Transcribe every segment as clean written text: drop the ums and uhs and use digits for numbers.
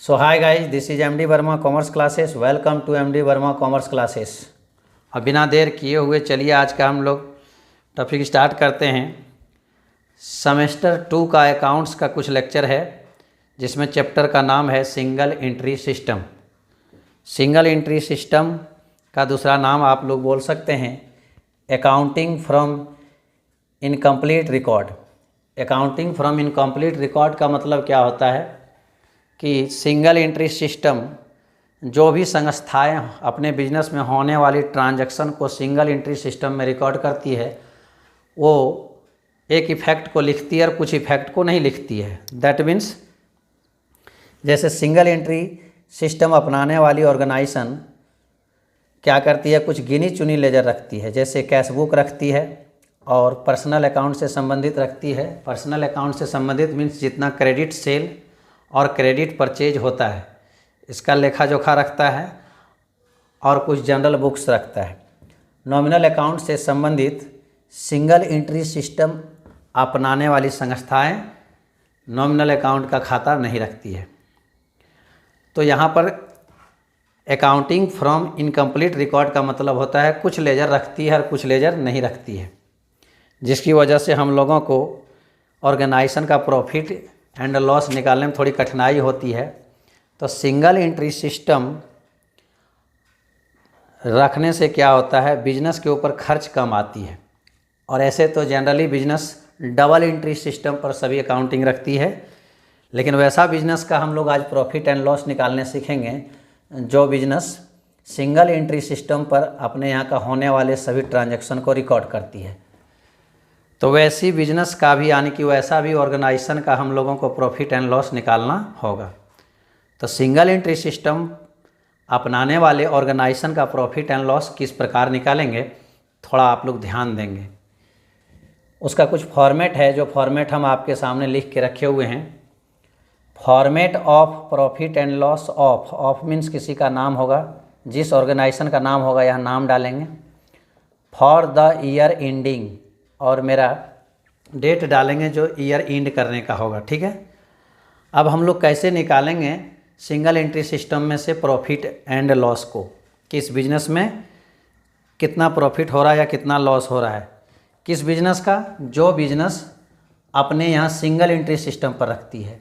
So hi guys, this is MD Verma Commerce Classes. Welcome to MD Verma Commerce Classes. अब बिना देर किए हुए चलिए आज का हम लोग टॉपिक स्टार्ट करते हैं। सेमेस्टर 2 का अकाउंट्स का कुछ लेक्चर है जिसमें चैप्टर का नाम है single entry system. Single entry system का दूसरा नाम आप लोग बोल सकते हैं accounting from incomplete record. Accounting from incomplete record का मतलब क्या होता है कि सिंगल एंट्री सिस्टम जो भी संस्थाएं अपने बिजनेस में होने वाली ट्रांजैक्शन को सिंगल एंट्री सिस्टम में रिकॉर्ड करती है, वो एक इफ़ेक्ट को लिखती है और कुछ इफ़ेक्ट को नहीं लिखती है। दैट मीन्स जैसे सिंगल एंट्री सिस्टम अपनाने वाली ऑर्गेनाइजेशन क्या करती है, कुछ गिनी चुनी लेजर रखती है, जैसे कैश बुक रखती है और पर्सनल अकाउंट से संबंधित रखती है। पर्सनल अकाउंट से संबंधित मीन्स जितना क्रेडिट सेल और क्रेडिट परचेज होता है इसका लेखा जोखा रखता है और कुछ जनरल बुक्स रखता है। नॉमिनल अकाउंट से संबंधित सिंगल एंट्री सिस्टम अपनाने वाली संस्थाएं नॉमिनल अकाउंट का खाता नहीं रखती है। तो यहाँ पर अकाउंटिंग फ्रॉम इनकम्प्लीट रिकॉर्ड का मतलब होता है कुछ लेजर रखती है और कुछ लेजर नहीं रखती है, जिसकी वजह से हम लोगों को ऑर्गेनाइजेशन का प्रॉफिट एंड लॉस निकालने में थोड़ी कठिनाई होती है। तो सिंगल एंट्री सिस्टम रखने से क्या होता है, बिजनेस के ऊपर खर्च कम आती है। और ऐसे तो generally business double entry system पर सभी अकाउंटिंग रखती है, लेकिन वैसा बिजनेस का हम लोग आज प्रॉफिट एंड लॉस निकालने सीखेंगे जो बिजनेस सिंगल एंट्री सिस्टम पर अपने यहाँ का होने वाले सभी ट्रांजैक्शन को रिकॉर्ड करती है। तो वैसी बिजनेस का भी यानी कि वैसा भी ऑर्गेनाइजेशन का हम लोगों को प्रॉफिट एंड लॉस निकालना होगा। तो सिंगल एंट्री सिस्टम अपनाने वाले ऑर्गेनाइजेशन का प्रॉफिट एंड लॉस किस प्रकार निकालेंगे, थोड़ा आप लोग ध्यान देंगे। उसका कुछ फॉर्मेट है, जो फॉर्मेट हम आपके सामने लिख के रखे हुए हैं। Format of profit and loss of means किसी का नाम होगा, जिस ऑर्गेनाइजेशन का नाम होगा यहाँ नाम डालेंगे। फॉर द ईयर एंडिंग और मेरा डेट डालेंगे जो ईयर एंड करने का होगा। ठीक है, अब हम लोग कैसे निकालेंगे सिंगल एंट्री सिस्टम में से प्रॉफिट एंड लॉस को, किस बिजनेस में कितना प्रॉफिट हो रहा है या कितना लॉस हो रहा है, किस बिजनेस का, जो बिजनेस अपने यहाँ सिंगल एंट्री सिस्टम पर रखती है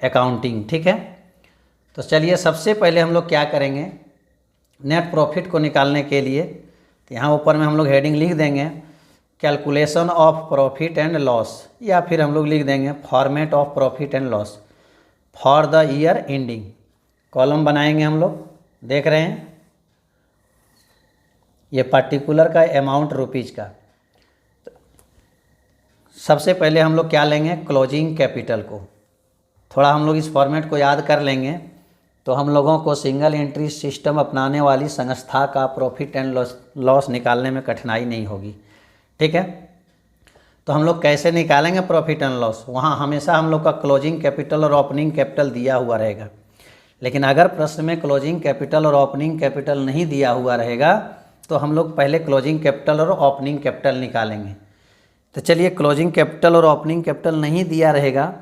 अकाउंटिंग। ठीक है, तो चलिए सबसे पहले हम लोग क्या करेंगे, नेट प्रॉफिट को निकालने के लिए तो यहाँ ऊपर में हम लोग हेडिंग लिख देंगे calculation of profit and loss, या फिर हम लोग लिख देंगे format of profit and loss for the year ending. Column बनाएंगे हम लोग, देख रहे हैं ये पर्टिकुलर का अमाउंट रुपीज़ का। तो सबसे पहले हम लोग क्या लेंगे, क्लोजिंग कैपिटल को। थोड़ा हम लोग इस फॉर्मेट को याद कर लेंगे तो हम लोगों को सिंगल एंट्री सिस्टम अपनाने वाली संस्था का प्रॉफिट एंड लॉस निकालने में कठिनाई नहीं होगी। ठीक है, तो हम लोग कैसे निकालेंगे प्रॉफिट एंड लॉस, वहाँ हमेशा हम लोग का क्लोजिंग कैपिटल और ओपनिंग कैपिटल दिया हुआ रहेगा। लेकिन अगर प्रश्न में क्लोजिंग कैपिटल और ओपनिंग कैपिटल नहीं दिया हुआ रहेगा तो हम लोग पहले क्लोजिंग कैपिटल और ओपनिंग कैपिटल निकालेंगे। तो चलिए, क्लोजिंग कैपिटल और ओपनिंग कैपिटल नहीं दिया रहेगा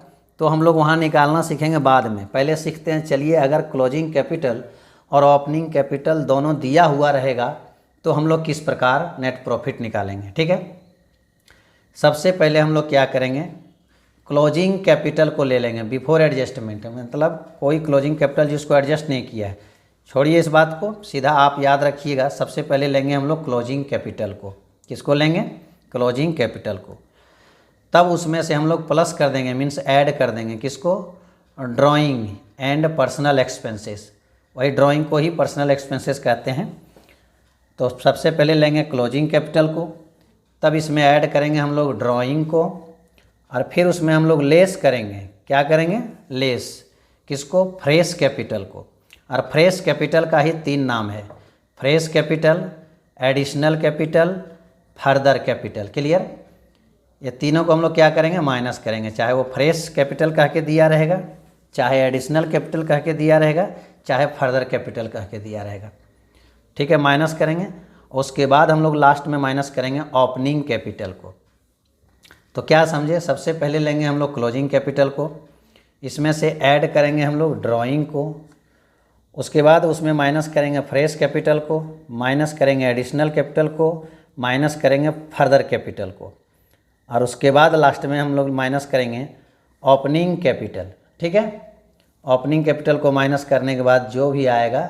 तो हम लोग वहाँ निकालना सीखेंगे बाद में। पहले सीखते हैं, चलिए अगर क्लोजिंग कैपिटल और ओपनिंग कैपिटल दोनों दिया हुआ रहेगा तो हम लोग किस प्रकार नेट प्रॉफिट निकालेंगे। ठीक है, सबसे पहले हम लोग क्या करेंगे, क्लोजिंग कैपिटल को ले लेंगे बिफोर एडजस्टमेंट, मतलब कोई क्लोजिंग कैपिटल जिसको एडजस्ट नहीं किया है, छोड़िए इस बात को, सीधा आप याद रखिएगा। सबसे पहले लेंगे हम लोग क्लोजिंग कैपिटल को। किसको लेंगे, क्लोजिंग कैपिटल को। तब उसमें से हम लोग प्लस कर देंगे, मीन्स ऐड कर देंगे, किसको, ड्राइंग एंड पर्सनल एक्सपेंसेस। वही ड्राइंग को ही पर्सनल एक्सपेंसेस कहते हैं। तो सबसे पहले लेंगे क्लोजिंग कैपिटल को, तब इसमें ऐड करेंगे हम लोग ड्राइंग को, और फिर उसमें हम लोग लेस करेंगे। क्या करेंगे, लेस किसको, फ्रेश कैपिटल को। और फ्रेश कैपिटल का ही 3 नाम है, fresh capital, additional capital, further capital. Clear, ये तीनों को हम लोग क्या करेंगे, माइनस करेंगे। चाहे वो फ्रेश कैपिटल कह के दिया रहेगा, चाहे एडिशनल कैपिटल कह के दिया रहेगा, चाहे फर्दर कैपिटल कह के दिया रहेगा। ठीक है, माइनस करेंगे। उसके बाद हम लोग लास्ट में माइनस करेंगे ओपनिंग कैपिटल को। तो क्या समझे, सबसे पहले लेंगे हम लोग क्लोजिंग कैपिटल को, इसमें से ऐड करेंगे हम लोग ड्राइंग को, उसके बाद उसमें माइनस करेंगे फ्रेश कैपिटल को, माइनस करेंगे एडिशनल कैपिटल को, माइनस करेंगे फर्दर कैपिटल को, और उसके बाद लास्ट में हम लोग माइनस करेंगे ओपनिंग कैपिटल। ठीक है, ओपनिंग कैपिटल को माइनस करने के बाद जो भी आएगा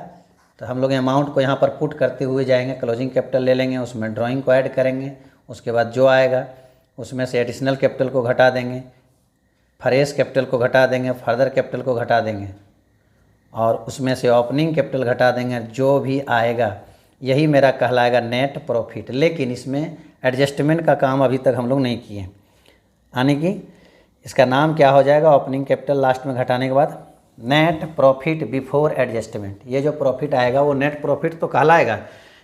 तो हम लोग अमाउंट को यहाँ पर पुट करते हुए जाएंगे। क्लोजिंग कैपिटल ले लेंगे, उसमें ड्राइंग को ऐड करेंगे, उसके बाद जो आएगा उसमें से एडिशनल कैपिटल को घटा देंगे, फ्रेश कैपिटल को घटा देंगे, फर्दर कैपिटल को घटा देंगे, और उसमें से ओपनिंग कैपिटल घटा देंगे। जो भी आएगा यही मेरा कहलाएगा नेट प्रॉफिट। लेकिन इसमें एडजस्टमेंट का काम अभी तक हम लोग नहीं किए, यानी कि इसका नाम क्या हो जाएगा, ओपनिंग कैपिटल लास्ट में घटाने के बाद नेट प्रॉफिट बिफोर एडजस्टमेंट। ये जो प्रॉफिट आएगा वो नेट प्रॉफिट तो कहलाएगा,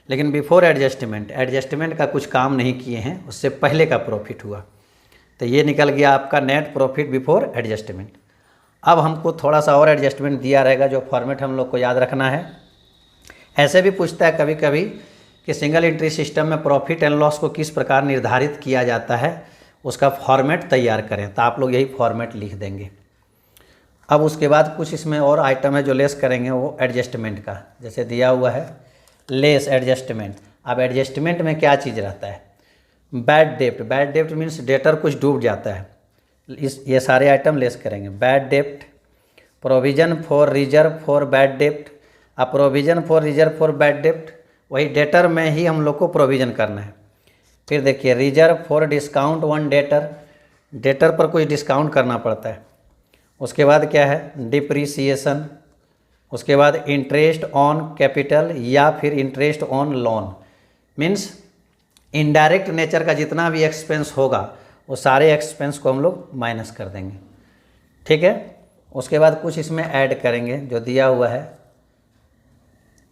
लेकिन बिफोर एडजस्टमेंट का कुछ काम नहीं किए हैं, उससे पहले का प्रॉफिट हुआ, तो ये निकल गया आपका नेट प्रॉफिट बिफोर एडजस्टमेंट। अब हमको थोड़ा सा और एडजस्टमेंट दिया रहेगा, जो फॉर्मेट हम लोग को याद रखना है। ऐसे भी पूछता है कभी कभी कि सिंगल एंट्री सिस्टम में प्रॉफिट एंड लॉस को किस प्रकार निर्धारित किया जाता है, उसका फॉर्मेट तैयार करें, तो आप लोग यही फॉर्मेट लिख देंगे। अब उसके बाद कुछ इसमें और आइटम है जो लेस करेंगे, वो एडजस्टमेंट का, जैसे दिया हुआ है लेस एडजस्टमेंट। अब एडजस्टमेंट में क्या चीज़ रहता है, बैड डेप्ट मीन्स डेटर कुछ डूब जाता है, ये सारे आइटम लेस करेंगे। Bad dept, provision for reserve for bad डेप्ट। अब provision for reserve for bad डेप्ट वही डेटर में ही हम लोग को प्रोविजन करना है। फिर देखिए reserve for discount on debtor पर कुछ डिस्काउंट करना पड़ता है। उसके बाद क्या है डिप्रिसिएशन, उसके बाद इंटरेस्ट ऑन कैपिटल या फिर interest on loan, means indirect nature का जितना भी एक्सपेंस होगा वो सारे एक्सपेंस को हम लोग माइनस कर देंगे। ठीक है, उसके बाद कुछ इसमें ऐड करेंगे जो दिया हुआ है,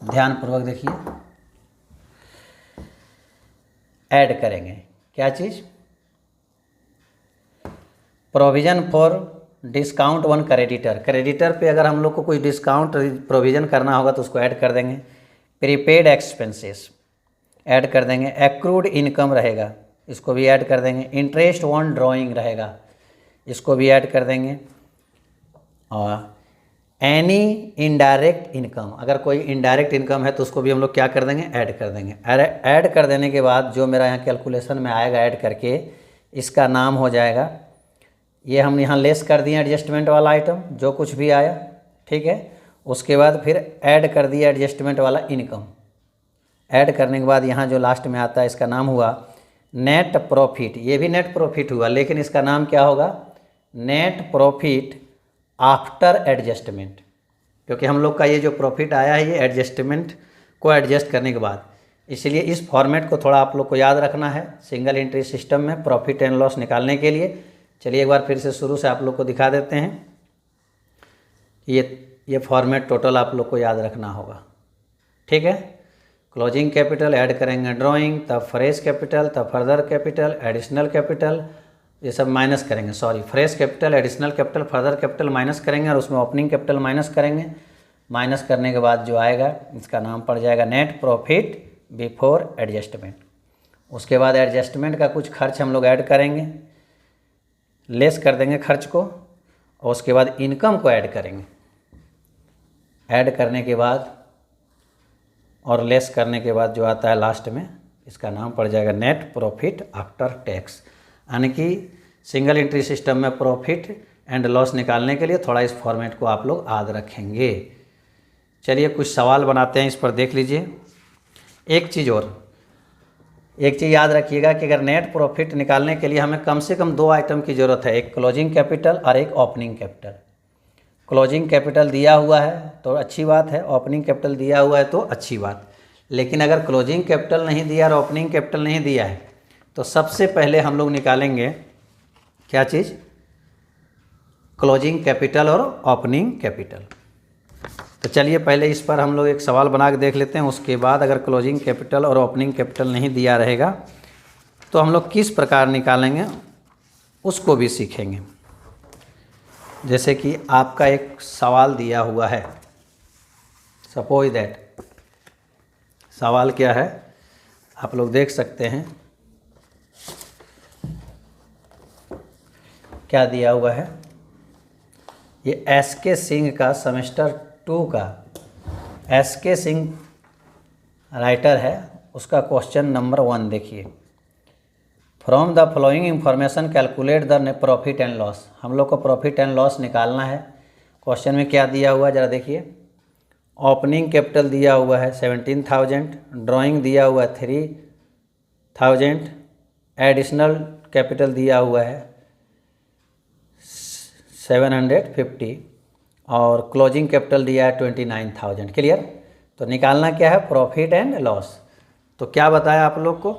ध्यानपूर्वक देखिए। ऐड करेंगे क्या चीज़, provision for discount on creditor पे अगर हम लोग को कुछ डिस्काउंट प्रोविज़न करना होगा तो उसको ऐड कर देंगे। प्रीपेड एक्सपेंसेस ऐड कर देंगे। एक्रूड इनकम रहेगा, इसको भी ऐड कर देंगे। इंटरेस्ट ऑन ड्राइंग रहेगा, इसको भी ऐड कर देंगे। और एनी इनडायरेक्ट इनकम, अगर कोई इनडायरेक्ट इनकम है तो उसको भी हम लोग क्या कर देंगे, ऐड कर देंगे। ऐड कर देने के बाद जो मेरा यहाँ कैलकुलेशन में आएगा ऐड करके, इसका नाम हो जाएगा, ये हम यहाँ लेस कर दिए एडजस्टमेंट वाला आइटम जो कुछ भी आया। ठीक है, उसके बाद फिर ऐड कर दिया एडजस्टमेंट वाला इनकम। ऐड करने के बाद यहाँ जो लास्ट में आता है इसका नाम हुआ नेट प्रॉफिट। ये भी नेट प्रॉफिट हुआ, लेकिन इसका नाम क्या होगा, नेट प्रॉफिट आफ्टर एडजस्टमेंट, क्योंकि हम लोग का ये जो प्रॉफिट आया है ये एडजस्टमेंट को एडजस्ट करने के बाद, इसलिए इस फॉर्मेट को थोड़ा आप लोग को याद रखना है सिंगल एंट्री सिस्टम में प्रॉफिट एंड लॉस निकालने के लिए। चलिए एक बार फिर से शुरू से आप लोग को दिखा देते हैं। ये फॉर्मेट टोटल आप लोग को याद रखना होगा। ठीक है, क्लोजिंग कैपिटल ऐड करेंगे ड्राइंग, तब फ्रेश कैपिटल, तब फर्दर कैपिटल, एडिशनल कैपिटल, ये सब माइनस करेंगे, fresh capital, additional capital, further capital minus करेंगे और उसमें ओपनिंग कैपिटल माइनस करेंगे। माइनस करने के बाद जो आएगा इसका नाम पड़ जाएगा नेट प्रॉफिट बिफोर एडजस्टमेंट। उसके बाद एडजस्टमेंट का कुछ खर्च हम लोग ऐड करेंगे, लेस कर देंगे खर्च को, और उसके बाद इनकम को ऐड करेंगे। ऐड करने के बाद और लेस करने के बाद जो आता है लास्ट में, इसका नाम पड़ जाएगा नेट प्रॉफिट आफ्टर टैक्स। यानी कि सिंगल एंट्री सिस्टम में प्रॉफिट एंड लॉस निकालने के लिए थोड़ा इस फॉर्मेट को आप लोग याद रखेंगे। चलिए कुछ सवाल बनाते हैं, इस पर देख लीजिए। एक चीज़ याद रखिएगा कि अगर नेट प्रॉफिट निकालने के लिए हमें कम से कम 2 आइटम की ज़रूरत है, एक क्लोजिंग कैपिटल और एक ओपनिंग कैपिटल। क्लोजिंग कैपिटल दिया हुआ है तो अच्छी बात है, ओपनिंग कैपिटल दिया हुआ है तो अच्छी बात। लेकिन अगर क्लोजिंग कैपिटल नहीं दिया और ओपनिंग कैपिटल नहीं दिया है तो सबसे पहले हम लोग निकालेंगे क्या चीज़, क्लोजिंग कैपिटल और ओपनिंग कैपिटल। तो चलिए पहले इस पर हम लोग एक सवाल बना के देख लेते हैं। उसके बाद अगर क्लोजिंग कैपिटल और ओपनिंग कैपिटल नहीं दिया रहेगा तो हम लोग किस प्रकार निकालेंगे उसको भी सीखेंगे। जैसे कि आपका एक सवाल दिया हुआ है, सपोज दैट, सवाल क्या है आप लोग देख सकते हैं, क्या दिया हुआ है। ये एस के सिंह का सेमेस्टर 2 का एस के सिंह राइटर है, उसका क्वेश्चन नंबर 1 देखिए। From the following information calculate the profit and loss. हम लोग को प्रॉफिट एंड लॉस निकालना है। क्वेश्चन में क्या दिया हुआ है ज़रा देखिए। ओपनिंग कैपिटल दिया हुआ है 17,000, ड्राइंग दिया हुआ है 3,000, एडिशनल कैपिटल दिया हुआ है 750 और क्लोजिंग कैपिटल दिया है 29,000। क्लियर। तो निकालना क्या है, प्रॉफिट एंड लॉस। तो क्या बताया आप लोग को,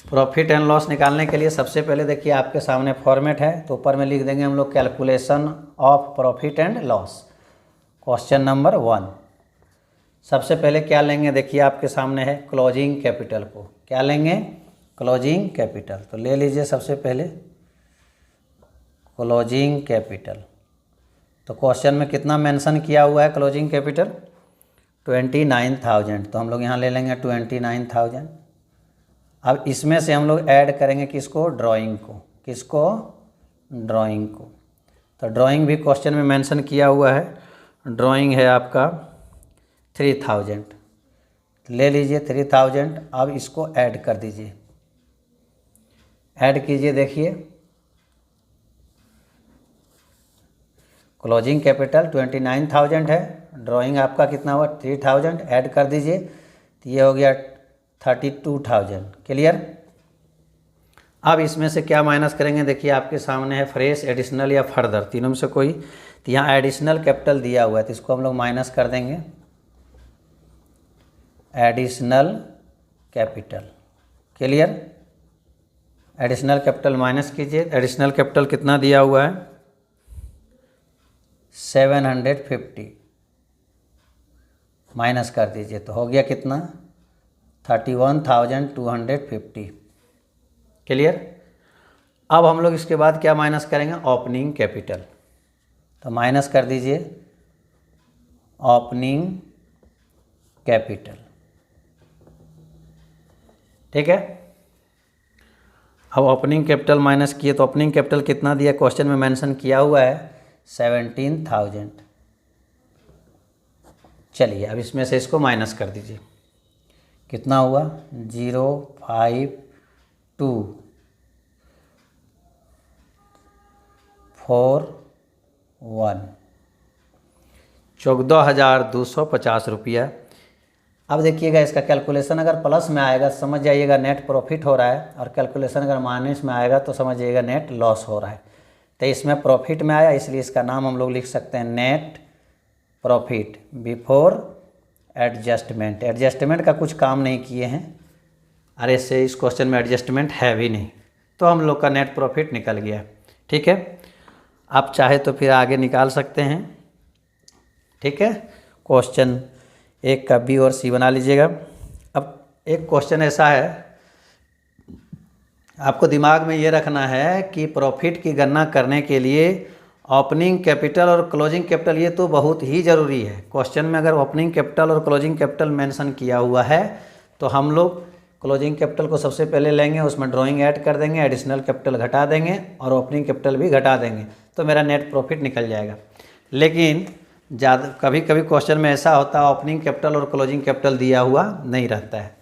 प्रॉफिट एंड लॉस निकालने के लिए सबसे पहले देखिए आपके सामने फॉर्मेट है, तो ऊपर में लिख देंगे हम लोग calculation of profit and loss. Question number 1 सबसे पहले क्या लेंगे, देखिए आपके सामने है क्लोजिंग कैपिटल को। क्या लेंगे, क्लोजिंग कैपिटल। तो ले लीजिए सबसे पहले क्लोजिंग कैपिटल। तो क्वेश्चन में कितना मेंशन किया हुआ है क्लोजिंग कैपिटल, 29,000। तो हम लोग यहाँ ले लेंगे 29,000। अब इसमें से हम लोग ऐड करेंगे किसको, ड्राइंग को। किसको, ड्राइंग को। तो ड्राइंग भी क्वेश्चन में मेंशन किया हुआ है। ड्राइंग है आपका 3,000। ले लीजिए 3,000। अब इसको ऐड कर दीजिए, ऐड कीजिए। देखिए क्लोजिंग कैपिटल 29,000 है, ड्राइंग आपका कितना हुआ 3,000, ऐड कर दीजिए तो ये हो गया 32,000। क्लियर। अब इसमें से क्या माइनस करेंगे, देखिए आपके सामने है फ्रेश, एडिशनल या फर्दर, तीनों में से कोई। तो यहाँ एडिशनल कैपिटल दिया हुआ है तो इसको हम लोग माइनस कर देंगे, additional capital. Clear. Additional capital minus कीजिए। एडिशनल कैपिटल कितना दिया हुआ है 750, माइनस कर दीजिए तो हो गया कितना 31,250। क्लियर। अब हम लोग इसके बाद क्या माइनस करेंगे, ओपनिंग कैपिटल। तो माइनस कर दीजिए ओपनिंग कैपिटल। ठीक है। अब ओपनिंग कैपिटल माइनस किए तो ओपनिंग कैपिटल कितना दिया, क्वेश्चन में मेंशन किया हुआ है 17,000। चलिए अब इसमें से इसको माइनस कर दीजिए, कितना हुआ 05241, 14,250 रुपया। अब देखिएगा इसका कैलकुलेशन अगर प्लस में आएगा समझ जाइएगा नेट प्रॉफिट हो रहा है, और कैलकुलेशन अगर माइनस में आएगा तो समझ जाइएगा नेट लॉस हो रहा है। तो इसमें प्रॉफिट में आया इसलिए इसका नाम हम लोग लिख सकते हैं net profit before adjustment. Adjustment का कुछ काम नहीं किए हैं, अरे से इस क्वेश्चन में एडजस्टमेंट है भी नहीं, तो हम लोग का नेट प्रॉफिट निकल गया। ठीक है। आप चाहे तो फिर आगे निकाल सकते हैं। ठीक है। क्वेश्चन 1 का बी और सी बना लीजिएगा। अब एक क्वेश्चन ऐसा है, आपको दिमाग में ये रखना है कि प्रॉफिट की गणना करने के लिए ओपनिंग कैपिटल और क्लोजिंग कैपिटल ये तो बहुत ही ज़रूरी है। क्वेश्चन में अगर ओपनिंग कैपिटल और क्लोजिंग कैपिटल मेंशन किया हुआ है तो हम लोग क्लोजिंग कैपिटल को सबसे पहले लेंगे, उसमें ड्राइंग ऐड कर देंगे, एडिशनल कैपिटल घटा देंगे और ओपनिंग कैपिटल भी घटा देंगे, तो मेरा नेट प्रॉफिट निकल जाएगा। लेकिन ज़्यादा कभी कभी क्वेश्चन में ऐसा होता है ओपनिंग कैपिटल और क्लोजिंग कैपिटल दिया हुआ नहीं रहता है,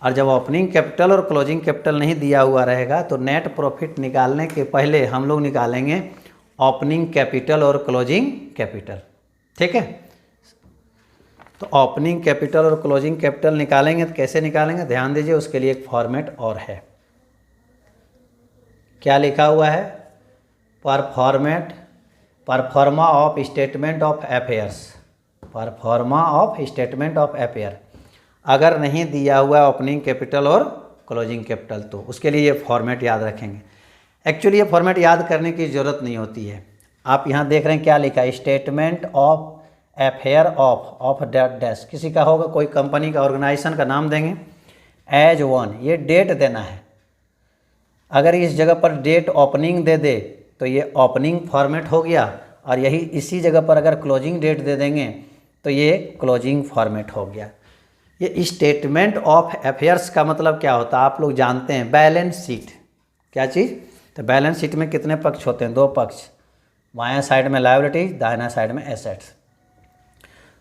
और जब ओपनिंग कैपिटल और क्लोजिंग कैपिटल नहीं दिया हुआ रहेगा तो नेट प्रॉफिट निकालने के पहले हम लोग निकालेंगे ओपनिंग कैपिटल और क्लोजिंग कैपिटल। ठीक है। तो ओपनिंग कैपिटल और क्लोजिंग कैपिटल निकालेंगे तो कैसे निकालेंगे, ध्यान दीजिए, उसके लिए एक फॉर्मेट और है। क्या लिखा हुआ है, pro forma of statement of affairs. Pro forma of statement of affair अगर नहीं दिया हुआ है ओपनिंग कैपिटल और क्लोजिंग कैपिटल तो उसके लिए ये फॉर्मेट याद रखेंगे। एक्चुअली ये फॉर्मेट याद करने की ज़रूरत नहीं होती है। आप यहाँ देख रहे हैं क्या लिखा है, statement of affair of dash, किसी का होगा, कोई कंपनी का ऑर्गेनाइजेशन का नाम देंगे, एज वन, ये डेट देना है। अगर इस जगह पर डेट ओपनिंग दे दे तो ये ओपनिंग फॉर्मेट हो गया, और यही इसी जगह पर अगर क्लोजिंग डेट दे देंगे तो ये क्लोजिंग फॉर्मेट हो गया। ये स्टेटमेंट ऑफ अफेयर्स का मतलब क्या होता है आप लोग जानते हैं, बैलेंस शीट। क्या चीज़, तो बैलेंस शीट में कितने पक्ष होते हैं, 2 पक्ष, बायां साइड में लायबिलिटीज, दाहिना साइड में एसेट्स।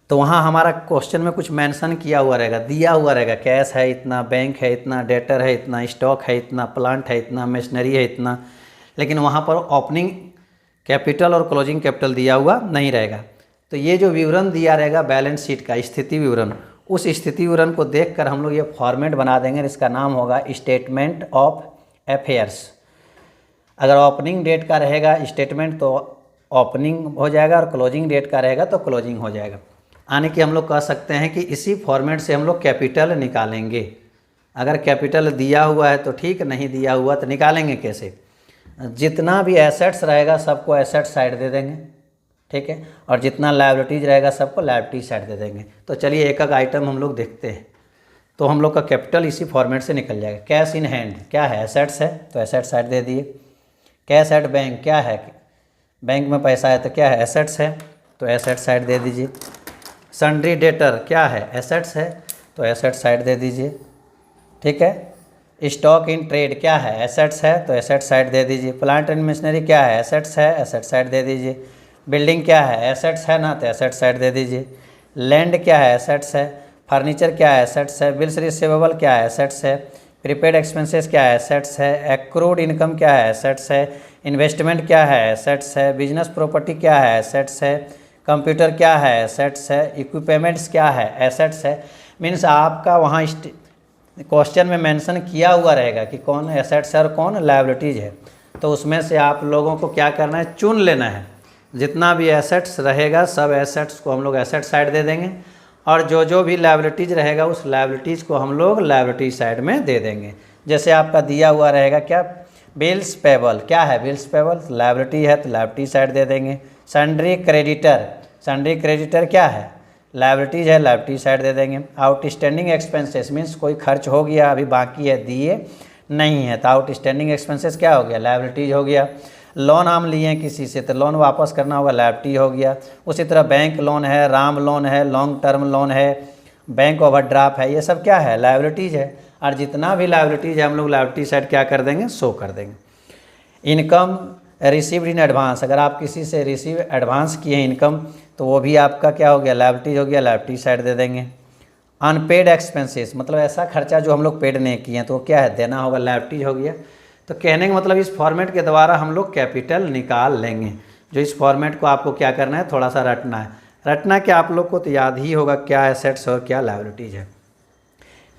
तो वहाँ हमारा क्वेश्चन में कुछ मेंशन किया हुआ रहेगा, दिया हुआ रहेगा, कैश है इतना, बैंक है इतना, डेटर है इतना, स्टॉक है इतना, प्लांट है इतना, मशीनरी है इतना, लेकिन वहाँ पर ओपनिंग कैपिटल और क्लोजिंग कैपिटल दिया हुआ नहीं रहेगा। तो ये जो विवरण दिया रहेगा बैलेंस शीट का, स्थिति विवरण, उस स्थिति विवरण को देखकर हम लोग ये फॉर्मेट बना देंगे। इसका नाम होगा स्टेटमेंट ऑफ अफेयर्स। अगर ओपनिंग डेट का रहेगा स्टेटमेंट तो ओपनिंग हो जाएगा, और क्लोजिंग डेट का रहेगा तो क्लोजिंग हो जाएगा। यानी कि हम लोग कह सकते हैं कि इसी फॉर्मेट से हम लोग कैपिटल निकालेंगे। अगर कैपिटल दिया हुआ है तो ठीक, नहीं दिया हुआ तो निकालेंगे कैसे? जितना भी एसेट्स रहेगा सबको एसेट साइड दे देंगे, ठीक है, और जितना लायबिलिटीज रहेगा सबको लायबिलिटी साइड दे देंगे। तो चलिए एक एक आइटम हम लोग देखते हैं। तो हम लोग का कैपिटल इसी फॉर्मेट से निकल जाएगा। कैश इन हैंड क्या है? एसेट्स है, तो एसेट साइड दे दिए। कैश एट बैंक क्या है? बैंक में पैसा है तो क्या है? एसेट्स है, तो एसेट साइड दे दीजिए। सन्ड्री डेटर क्या है? एसेट्स है, तो एसेट साइड दे दीजिए, ठीक है। स्टॉक इन ट्रेड क्या है? एसेट्स है, तो एसेट साइड दे दीजिए। प्लांट एंड मशीनरी क्या है? एसेट्स है, एसेट साइड दे दीजिए। बिल्डिंग क्या है? एसेट्स है ना, तो एसेट साइड दे दीजिए। लैंड क्या है? एसेट्स है। फर्नीचर क्या है? एसेट्स है। बिल्स रिसीवेबल क्या है? एसेट्स है। प्रीपेड एक्सपेंसेस क्या है? एसेट्स है। एक्रूड इनकम क्या है? एसेट्स है। इन्वेस्टमेंट क्या है? एसेट्स है। बिजनेस प्रॉपर्टी क्या है? एसेट्स है। कंप्यूटर क्या है? एसेट्स है। इक्विपमेंट्स क्या है? एसेट्स है। मीन्स आपका वहाँ क्वेश्चन में मेंशन किया हुआ रहेगा कि कौन एसेट्स है और कौन लायबिलिटीज है। तो उसमें से आप लोगों को क्या करना है? चुन लेना है। जितना भी एसेट्स रहेगा सब एसेट्स को हम लोग एसेट साइड दे देंगे, और जो भी लायबिलिटीज रहेगा उस लायबिलिटीज़ को हम लोग लायबिलिटी साइड में दे देंगे। जैसे आपका दिया हुआ रहेगा क्या? बिल्स पेबल क्या है? बिल्स पेबल लायबिलिटी है, तो लायबिलिटी साइड दे देंगे। सन्ड्री क्रेडिटर, सन्ड्री क्रेडिटर क्या है? लायबिलिटीज है, लायबिलिटी साइड दे देंगे। आउटस्टैंडिंग एक्सपेंसेस मीन्स कोई खर्च हो गया अभी बाकी है, दिए नहीं है, तो आउटस्टैंडिंग एक्सपेंसेस क्या हो गया? लायबिलिटीज हो गया। लोन हम लिए हैं किसी से तो लोन वापस करना होगा, लायबिलिटी हो गया। उसी तरह बैंक लोन है, राम लोन है, लॉन्ग टर्म लोन है, बैंक ओवरड्राफ्ट है, ये सब क्या है? लायबिलिटीज है। और जितना भी लायबिलिटीज है हम लोग लायबिलिटी साइड क्या कर देंगे? शो कर देंगे। इनकम रिसीव्ड इन एडवांस, अगर आप किसी से रिसीव एडवांस किए हैं इनकम तो वो भी आपका क्या हो गया? लायबिलिटीज हो गया, लायबिलिटी साइड दे देंगे। अनपेड एक्सपेंसेस मतलब ऐसा खर्चा जो हम लोग पेड नहीं किए हैं तो क्या है? देना होगा, लायबिलिटीज हो गया। तो कहने का मतलब इस फॉर्मेट के द्वारा हम लोग कैपिटल निकाल लेंगे। जो इस फॉर्मेट को आपको क्या करना है? थोड़ा सा रटना है। रटना क्या आप लोग को तो याद ही होगा क्या एसेट्स और क्या लायबिलिटीज है।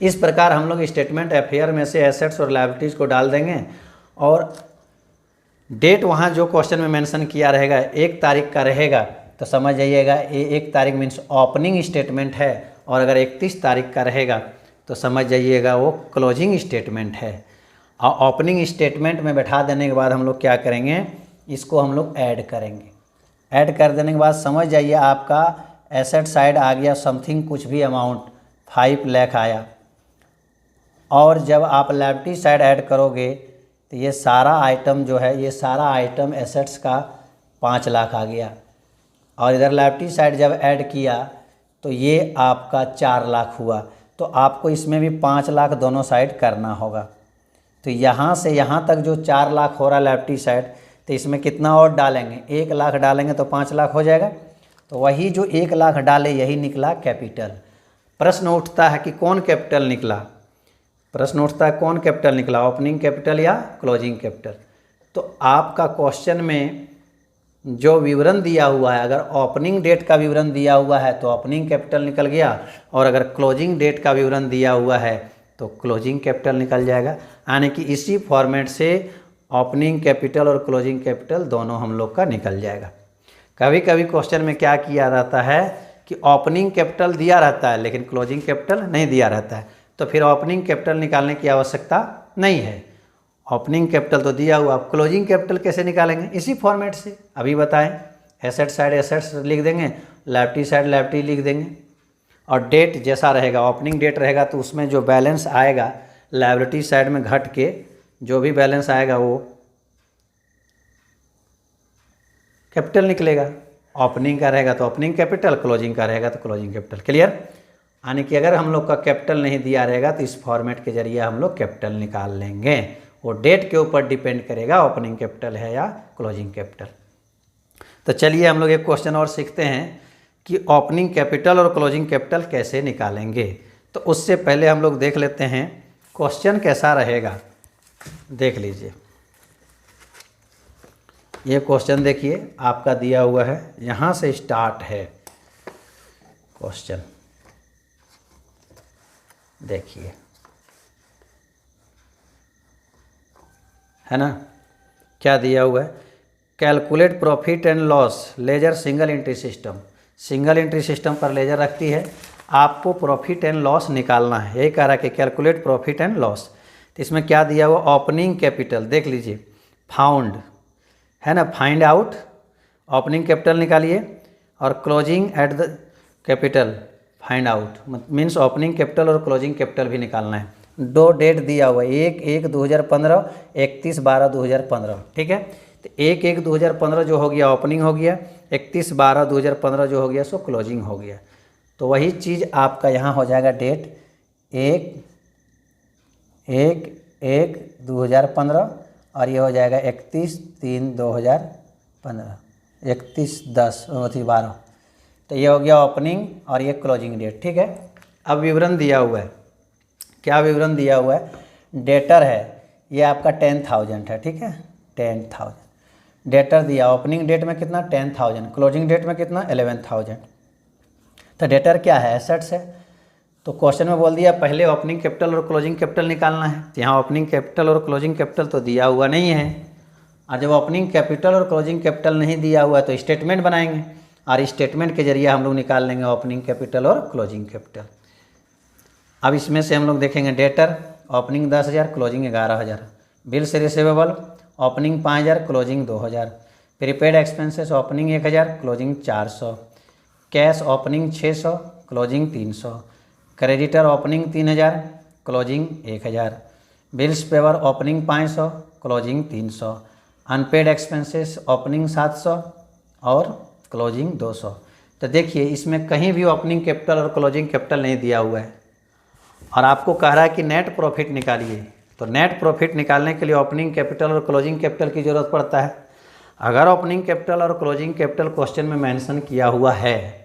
इस प्रकार हम लोग स्टेटमेंट अफेयर में से एसेट्स और लायबिलिटीज को डाल देंगे, और डेट वहाँ जो क्वेश्चन में मेंशन किया रहेगा 1 तारीख का रहेगा तो समझ जाइएगा ये 1 तारीख मीन्स ओपनिंग स्टेटमेंट है, और अगर 31 तारीख का रहेगा तो समझ जाइएगा वो क्लोजिंग स्टेटमेंट है। और ओपनिंग स्टेटमेंट में बैठा देने के बाद हम लोग क्या करेंगे? इसको हम लोग ऐड करेंगे। ऐड कर देने के बाद समझ जाइए आपका एसेट साइड आ गया समथिंग कुछ भी अमाउंट 5 लाख आया, और जब आप लायबिलिटी साइड ऐड करोगे तो ये सारा आइटम जो है, ये सारा आइटम एसेट्स का 5 लाख आ गया, और इधर लायबिलिटी साइड जब ऐड किया तो ये आपका 4 लाख हुआ। तो आपको इसमें भी 5 लाख दोनों साइड करना होगा। तो यहाँ से यहाँ तक जो 4 लाख हो रहा है लायबिलिटी साइड, तो इसमें कितना और डालेंगे? 1 लाख डालेंगे तो 5 लाख हो जाएगा। तो वही जो 1 लाख डाले यही निकला कैपिटल। प्रश्न उठता है कि कौन कैपिटल निकला? प्रश्न उठता है कौन कैपिटल निकला? ओपनिंग कैपिटल या क्लोजिंग कैपिटल? तो आपका क्वेश्चन में जो विवरण दिया हुआ है, अगर ओपनिंग डेट का विवरण दिया हुआ है तो ओपनिंग कैपिटल निकल गया, और अगर क्लोजिंग डेट का विवरण दिया हुआ है तो क्लोजिंग कैपिटल निकल जाएगा। यानी कि इसी फॉर्मेट से ओपनिंग कैपिटल और क्लोजिंग कैपिटल दोनों हम लोग का निकल जाएगा। कभी कभी क्वेश्चन में क्या किया रहता है कि ओपनिंग कैपिटल दिया रहता है लेकिन क्लोजिंग कैपिटल नहीं दिया रहता है, तो फिर ओपनिंग कैपिटल निकालने की आवश्यकता नहीं है। ओपनिंग कैपिटल तो दिया हुआ, आप क्लोजिंग कैपिटल कैसे निकालेंगे? इसी फॉर्मेट से अभी बताएं। एसेट साइड एसेट्स लिख देंगे, लायबिलिटी साइड लायबिलिटी लिख देंगे, और डेट जैसा रहेगा, ओपनिंग डेट रहेगा तो उसमें जो बैलेंस आएगा लायबिलिटी साइड में घट के जो भी बैलेंस आएगा वो कैपिटल निकलेगा। ओपनिंग का रहेगा तो ओपनिंग कैपिटल, क्लोजिंग का रहेगा तो क्लोजिंग कैपिटल। क्लियर? यानी कि अगर हम लोग का कैपिटल नहीं दिया रहेगा तो इस फॉर्मेट के जरिए हम लोग कैपिटल निकाल लेंगे। वो डेट के ऊपर डिपेंड करेगा ओपनिंग कैपिटल है या क्लोजिंग कैपिटल। तो चलिए हम लोग एक क्वेश्चन और सीखते हैं कि ओपनिंग कैपिटल और क्लोजिंग कैपिटल कैसे निकालेंगे। तो उससे पहले हम लोग देख लेते हैं क्वेश्चन कैसा रहेगा। देख लीजिए, ये क्वेश्चन देखिए आपका दिया हुआ है, यहाँ से स्टार्ट है क्वेश्चन। देखिए, है ना, क्या दिया हुआ है, calculate profit and loss ledger single entry system. Single entry system पर लेजर रखती है, आपको प्रॉफिट एंड लॉस निकालना है। यही कह रहा है कि कैलकुलेट प्रॉफिट एंड लॉस। तो इसमें क्या दिया हुआ, ओपनिंग कैपिटल देख लीजिए, फाउंड है ना, फाइंड आउट, ओपनिंग कैपिटल निकालिए, और closing at the capital find out, means opening capital और क्लोजिंग कैपिटल भी निकालना है। दो डेट दिया हुआ है, 1/1/2015, 31/12/2015, ठीक है। तो 1/1/2015 जो हो गया ओपनिंग हो गया, 31/12/2015 जो हो गया सो क्लोजिंग हो गया। तो वही चीज़ आपका यहाँ हो जाएगा, डेट 1/1/2015 और ये हो जाएगा 31/3/2015, 31/10/12। तो ये हो गया ओपनिंग और ये क्लोजिंग डेट, ठीक है। अब विवरण दिया हुआ है, क्या विवरण दिया हुआ है, डेटर है, ये आपका 10,000 है, ठीक है, 10,000 डेटर दिया। ओपनिंग डेट में कितना, 10,000, क्लोजिंग डेट में कितना, 11,000। तो डेटर क्या है, एसेट्स है। तो क्वेश्चन में बोल दिया पहले ओपनिंग कैपिटल और क्लोजिंग कैपिटल निकालना है। तो यहाँ ओपनिंग कैपिटल और क्लोजिंग कैपिटल तो दिया हुआ नहीं है, और जब ओपनिंग कैपिटल और क्लोजिंग कैपिटल नहीं दिया हुआ है तो स्टेटमेंट बनाएंगे, और स्टेटमेंट के जरिए हम लोग निकाल लेंगे ओपनिंग कैपिटल और क्लोजिंग कैपिटल। अब इसमें से हम लोग देखेंगे, debtor opening 10,000, closing 11,000, bills receivable opening 5,000, closing 2,000, prepaid expenses opening 1,000, closing 400, cash opening 600, closing 300, creditor opening 3,000, closing 1,000, bills payable opening 500, closing 300, unpaid expenses opening 700 और क्लोजिंग 200। तो देखिए इसमें कहीं भी ओपनिंग कैपिटल और क्लोजिंग कैपिटल नहीं दिया हुआ है, और आपको कह रहा है कि नेट प्रॉफिट निकालिए। तो नेट प्रॉफिट निकालने के लिए ओपनिंग कैपिटल और क्लोजिंग कैपिटल की ज़रूरत पड़ता है। अगर ओपनिंग कैपिटल और क्लोजिंग कैपिटल क्वेश्चन में मेंशन किया हुआ है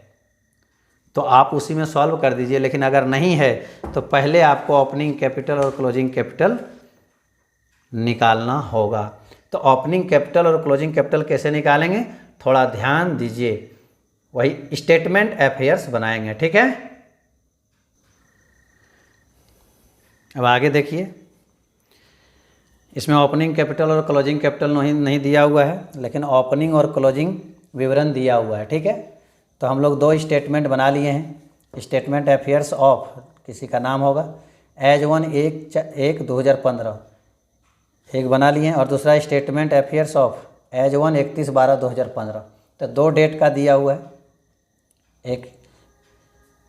तो आप उसी में सॉल्व कर दीजिए, लेकिन अगर नहीं है तो पहले आपको ओपनिंग कैपिटल और क्लोजिंग कैपिटल निकालना होगा। तो ओपनिंग कैपिटल और क्लोजिंग कैपिटल कैसे निकालेंगे, थोड़ा ध्यान दीजिए, वही स्टेटमेंट अफेयर्स बनाएंगे, ठीक है। अब आगे देखिए, इसमें ओपनिंग कैपिटल और क्लोजिंग कैपिटल नहीं दिया हुआ है, लेकिन ओपनिंग और क्लोजिंग विवरण दिया हुआ है, ठीक है। तो हम लोग दो स्टेटमेंट बना लिए हैं। स्टेटमेंट अफेयर्स ऑफ, किसी का नाम होगा, एज 1/1/2015 एक बना लिए हैं, और दूसरा स्टेटमेंट अफेयर्स ऑफ एज 1/31/12/2015। तो दो डेट का दिया हुआ है,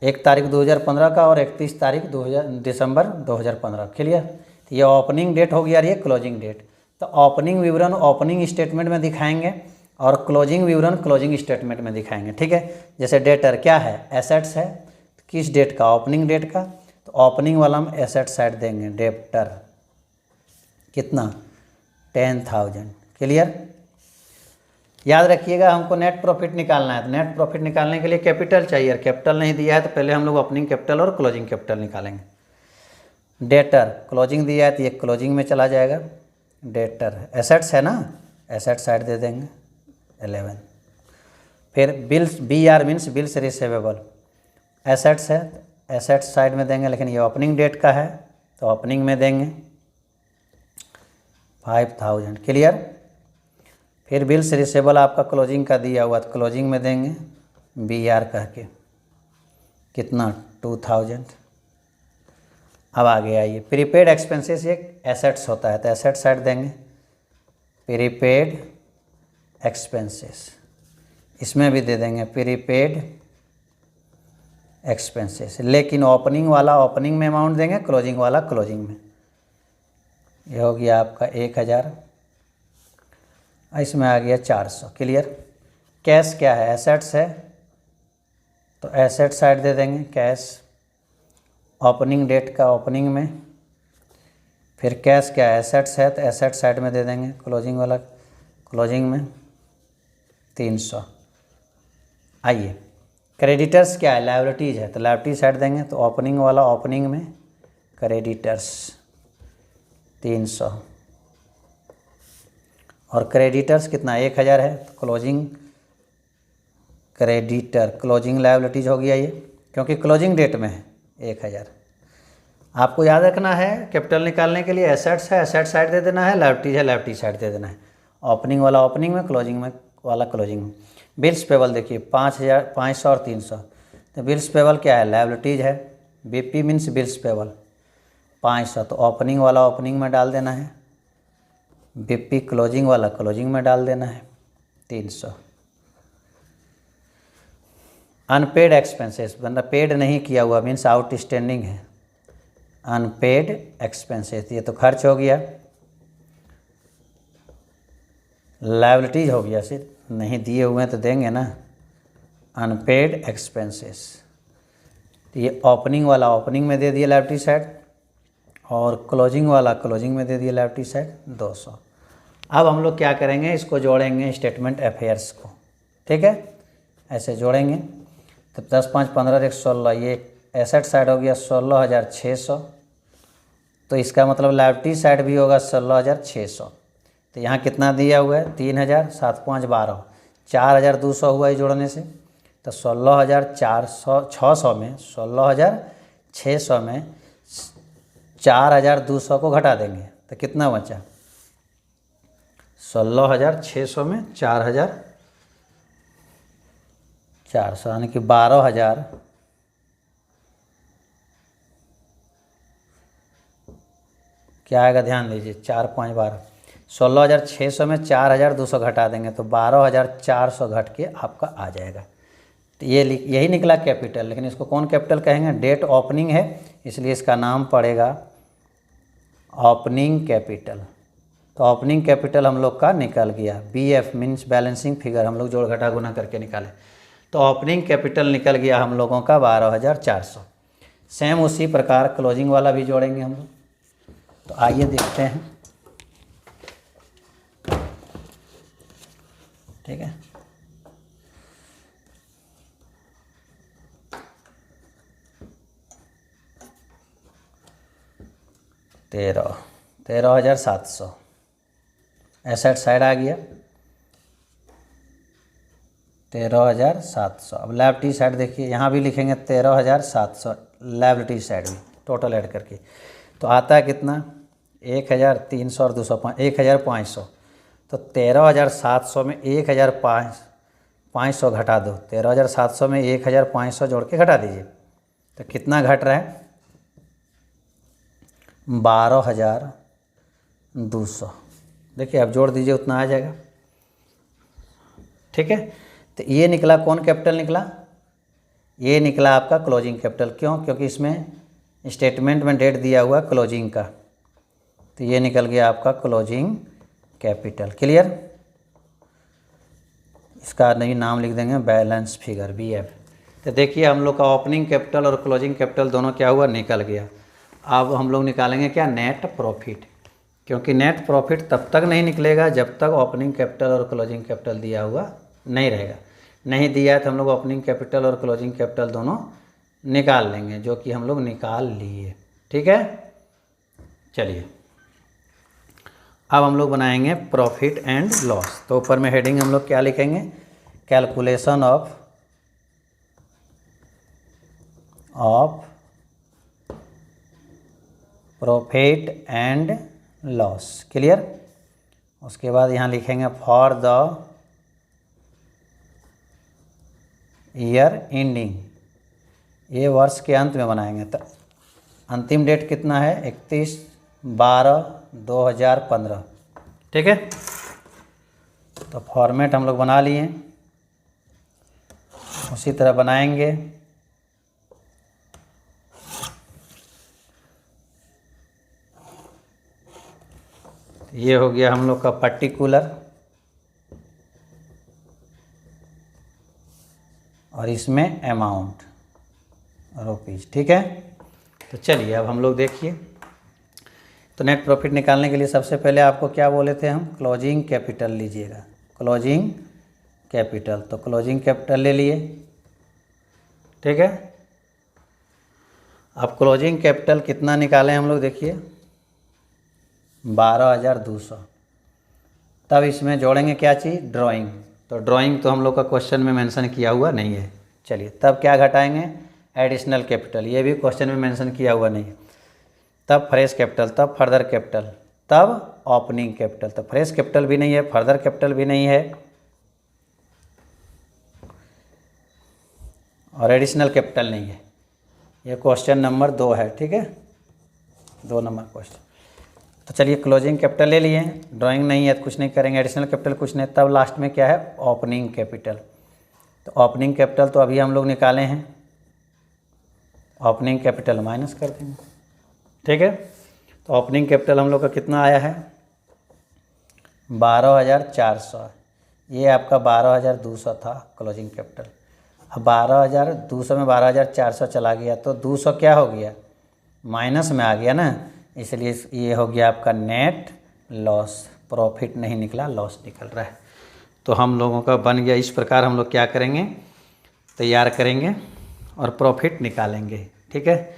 एक तारीख 2015 का और 31 तारीख दिसंबर 2015, क्लियर। तो ये ओपनिंग डेट हो गया और ये क्लोजिंग डेट। तो ओपनिंग विवरण ओपनिंग स्टेटमेंट में दिखाएंगे और क्लोजिंग विवरण क्लोजिंग स्टेटमेंट में दिखाएंगे, ठीक है। जैसे डेटर क्या है, एसेट्स है, किस डेट का, ओपनिंग डेट का। तो ओपनिंग वाला हम एसेट साइड देंगे, डेटर कितना, 10,000, क्लियर। याद रखिएगा हमको नेट प्रॉफिट निकालना है, तो नेट प्रॉफिट निकालने के लिए कैपिटल चाहिए, और कैपिटल नहीं दिया है तो पहले हम लोग ओपनिंग कैपिटल और क्लोजिंग कैपिटल निकालेंगे। डेटर क्लोजिंग दिया है तो ये क्लोजिंग में चला जाएगा, डेटर एसेट्स है ना, एसेट साइड दे देंगे 11। फिर bills, BR means bills receivable, assets है, एसेट्स साइड में देंगे, लेकिन ये ओपनिंग डेट का है तो ओपनिंग में देंगे 5,000, क्लियर। फिर बिल्स रिसीवेबल आपका क्लोजिंग का दिया हुआ तो क्लोजिंग में देंगे BR कह के, कितना, 2,000। अब आगे आइए, प्रीपेड एक्सपेंसेस एक एसेट्स होता है तो एसेट साइड देंगे, प्रीपेड एक्सपेंसेस, इसमें भी दे देंगे प्रीपेड एक्सपेंसेस, लेकिन ओपनिंग वाला ओपनिंग में अमाउंट देंगे, क्लोजिंग वाला क्लोजिंग में। ये हो गया आपका 1,000, इसमें आ गया 400, क्लियर। कैश क्या है, एसेट्स है तो एसेट साइड दे देंगे, कैश ओपनिंग डेट का ओपनिंग में। फिर कैश क्या है, एसेट्स है तो एसेट साइड में दे देंगे, क्लोजिंग वाला क्लोजिंग में। 300। आइए क्रेडिटर्स क्या है, लायबिलिटीज़ है, तो लायबिलिटी साइड देंगे तो ओपनिंग वाला ओपनिंग में क्रेडिटर्स 300 और क्रेडिटर्स कितना 1000 है, तो क्लोजिंग क्रेडिटर क्लोजिंग लायबिलिटीज हो गया ये, क्योंकि क्लोजिंग डेट में है 1000। आपको याद रखना है कैपिटल निकालने के लिए एसेट्स है एसेट साइड दे देना है, लायबिलिटीज है लायबिलिटी साइड दे देना है, ओपनिंग वाला ओपनिंग में, क्लोजिंग में वाला क्लोजिंग में। बिल्स पेबल देखिए 500 और 300, तो बिल्स पेबल क्या है, लायबिलिटीज है, बीपी मीन्स बिल्स पेबल 500, तो ओपनिंग वाला ओपनिंग में डाल देना है, बीपी क्लोजिंग वाला क्लोजिंग में डाल देना है 300। अनपेड एक्सपेंसेस, बंदा पेड नहीं किया हुआ मीन्स आउटस्टैंडिंग है, अनपेड एक्सपेंसेस ये तो खर्च हो गया, लायबिलिटीज हो गया, सिर्फ नहीं दिए हुए हैं तो देंगे ना, अनपेड एक्सपेंसेस, तो ये ओपनिंग वाला ओपनिंग में दे दिया लायबिलिटी साइड और क्लोजिंग वाला क्लोजिंग में दे दिया लायबिलिटी साइड 200। अब हम लोग क्या करेंगे, इसको जोड़ेंगे स्टेटमेंट अफेयर्स को, ठीक है, ऐसे जोड़ेंगे तो 10 5 15 1 16, ये एसेट साइड हो गया 16,600, तो इसका मतलब लायबिलिटी साइड भी होगा 16,600, तो यहाँ कितना दिया हुआ है 3,000 7 5 12, 4,200 हुआ है जोड़ने से, तो 16,600 में 16,600 में 4,200 को घटा देंगे तो कितना बचा, 16,600 में 4,400 यानी कि 12,000 क्या आएगा, ध्यान दीजिए 4 5 12, 16,600 में 4,200 घटा देंगे तो 12,400 घट के आपका आ जाएगा। तो ये यही निकला कैपिटल, लेकिन इसको कौन कैपिटल कहेंगे, डेट ओपनिंग है इसलिए इसका नाम पड़ेगा ओपनिंग कैपिटल। तो ओपनिंग कैपिटल हम लोग का निकल गया, BF मीन्स बैलेंसिंग फिगर, हम लोग जोड़ घटा गुना करके निकाले, तो ओपनिंग कैपिटल निकल गया हम लोगों का 12,400। सेम उसी प्रकार क्लोजिंग वाला भी जोड़ेंगे हम लोग, तो आइए देखते हैं, ठीक है। तेरह 13,700 एसेट साइड आ गया 13,700। अब लायबिलिटी साइड देखिए, यहाँ भी लिखेंगे 13,700, लायबिलिटी साइड भी टोटल ऐड करके, तो आता है कितना 1,300 और 200 1,500, तो 13,700 में 1,500 घटा दो, 13,700 में 1,500 जोड़ के घटा दीजिए, तो कितना घट रहा है 12,200। देखिए अब जोड़ दीजिए उतना आ जाएगा, ठीक है। तो ये निकला कौन कैपिटल निकला, ये निकला आपका क्लोजिंग कैपिटल, क्यों, क्योंकि इसमें स्टेटमेंट में डेट दिया हुआ क्लोजिंग का, तो ये निकल गया आपका क्लोजिंग कैपिटल। क्लियर, इसका नहीं नाम लिख देंगे बैलेंस फिगर BF। तो देखिए हम लोग का ओपनिंग कैपिटल और क्लोजिंग कैपिटल दोनों क्या हुआ, निकल गया। अब हम लोग निकालेंगे क्या, नेट प्रॉफिट, क्योंकि नेट प्रॉफिट तब तक नहीं निकलेगा जब तक ओपनिंग कैपिटल और क्लोजिंग कैपिटल दिया हुआ नहीं रहेगा। नहीं दिया है तो हम लोग ओपनिंग कैपिटल और क्लोजिंग कैपिटल दोनों निकाल लेंगे, जो कि हम लोग निकाल लिए, ठीक है। चलिए अब हम लोग बनाएंगे प्रॉफिट एंड लॉस, तो ऊपर में हेडिंग हम लोग क्या लिखेंगे, calculation of profit and loss. Clear, उसके बाद यहाँ लिखेंगे फॉर द ईयर एंडिंग, ये वर्ष के अंत में बनाएंगे। तो अंतिम डेट कितना है 31/12/2015, ठीक है। तो फॉर्मेट हम लोग बना लिए, उसी तरह बनाएंगे। ये हो गया हम लोग का पर्टिकुलर, और इसमें अमाउंट रुपीज़, ठीक है। तो चलिए अब हम लोग देखिए, तो नेट प्रॉफिट निकालने के लिए सबसे पहले आपको क्या बोले थे हम, क्लोजिंग कैपिटल लीजिएगा, क्लोजिंग कैपिटल, तो क्लोजिंग कैपिटल ले लिए, ठीक है। अब क्लोजिंग कैपिटल कितना निकालें हम लोग, देखिए 12,200। तब इसमें जोड़ेंगे क्या चीज़, ड्राइंग। तो ड्राइंग तो हम लोग का क्वेश्चन में मेंशन किया हुआ नहीं है। चलिए तब क्या घटाएंगे, एडिशनल कैपिटल, ये भी क्वेश्चन में मेंशन किया हुआ नहीं है। तब फ्रेश कैपिटल, तब फर्दर कैपिटल, तब ओपनिंग कैपिटल। तो फ्रेश कैपिटल भी नहीं है, फर्दर कैपिटल भी नहीं है, और एडिशनल कैपिटल नहीं है। ये क्वेश्चन नंबर 2 है, ठीक है, 2 नंबर क्वेश्चन। तो चलिए क्लोजिंग कैपिटल ले लिए, ड्राइंग नहीं है तो कुछ नहीं करेंगे, एडिशनल कैपिटल कुछ नहीं। तब लास्ट में क्या है, ओपनिंग कैपिटल। तो ओपनिंग कैपिटल तो अभी हम लोग निकाले हैं, ओपनिंग कैपिटल माइनस कर देंगे, ठीक है। तो ओपनिंग कैपिटल हम लोग का कितना आया है, 12,400। ये आपका 12,200 था क्लोजिंग कैपिटल। अब 12,200 में 12,400 चला गया तो 200 क्या हो गया, माइनस में आ गया ना, इसलिए ये हो गया आपका नेट लॉस। प्रॉफिट नहीं निकला, लॉस निकल रहा है। तो हम लोगों का बन गया। इस प्रकार हम लोग क्या करेंगे, तैयार करेंगे और प्रॉफिट निकालेंगे, ठीक है।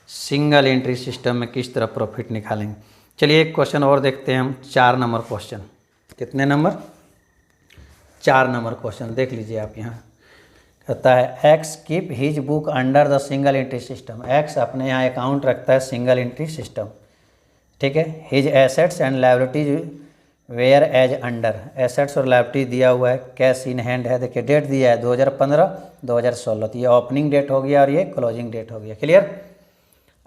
सिंगल एंट्री सिस्टम में किस तरह प्रॉफिट निकालेंगे। चलिए एक क्वेश्चन और देखते हैं हम, 4 नंबर क्वेश्चन। कितने नंबर, 4 नंबर क्वेश्चन देख लीजिए आप। यहाँ कहता है x keep his book under the single entry system. X अपने यहाँ अकाउंट रखता है सिंगल एंट्री सिस्टम, ठीक है। His assets and liabilities were as under. Assets और लायबिलिटी दिया हुआ है, कैश इन हैंड है, देखिए डेट दिया है 2015 2016। तो ये ओपनिंग डेट हो गया और ये क्लोजिंग डेट हो गया, क्लियर।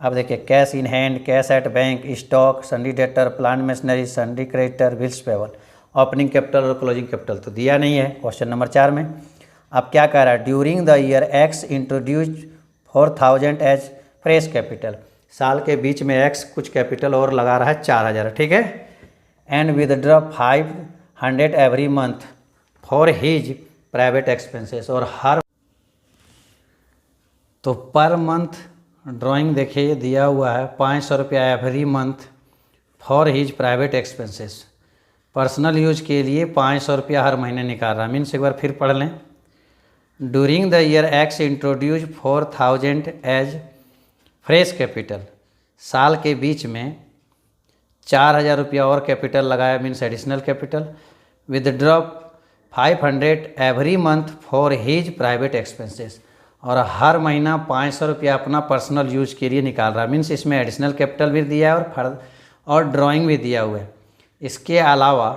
अब देखिए cash in hand, cash at bank, stock, सन्डी debtor, plant machinery, सन्डी creditor, bills payable. Opening capital और क्लोजिंग कैपिटल तो दिया नहीं है क्वेश्चन नंबर 4 में। अब क्या कह रहा है, during the year X introduce 4,000 as fresh capital. साल के बीच में एक्स कुछ कैपिटल और लगा रहा है 4,000, ठीक है। And withdraw 500 every month for his private expenses. और हर तो पर मंथ ड्राइंग देखिए दिया हुआ है 500 रुपया every month for his private expenses. Personal use के लिए 500 रुपया हर महीने निकाल रहा है। मीन्स एक बार फिर पढ़ लें, during the year X introduce 4,000 as fresh capital. साल के बीच में 4,000 रुपया और कैपिटल लगाया, means additional capital. Withdraw 500 every month for his private expenses. और हर महीना 500 रुपया अपना पर्सनल यूज के लिए निकाल रहा है। मीन्स इसमें एडिशनल कैपिटल भी दिया है और ड्राइंग भी दिया हुआ है। इसके अलावा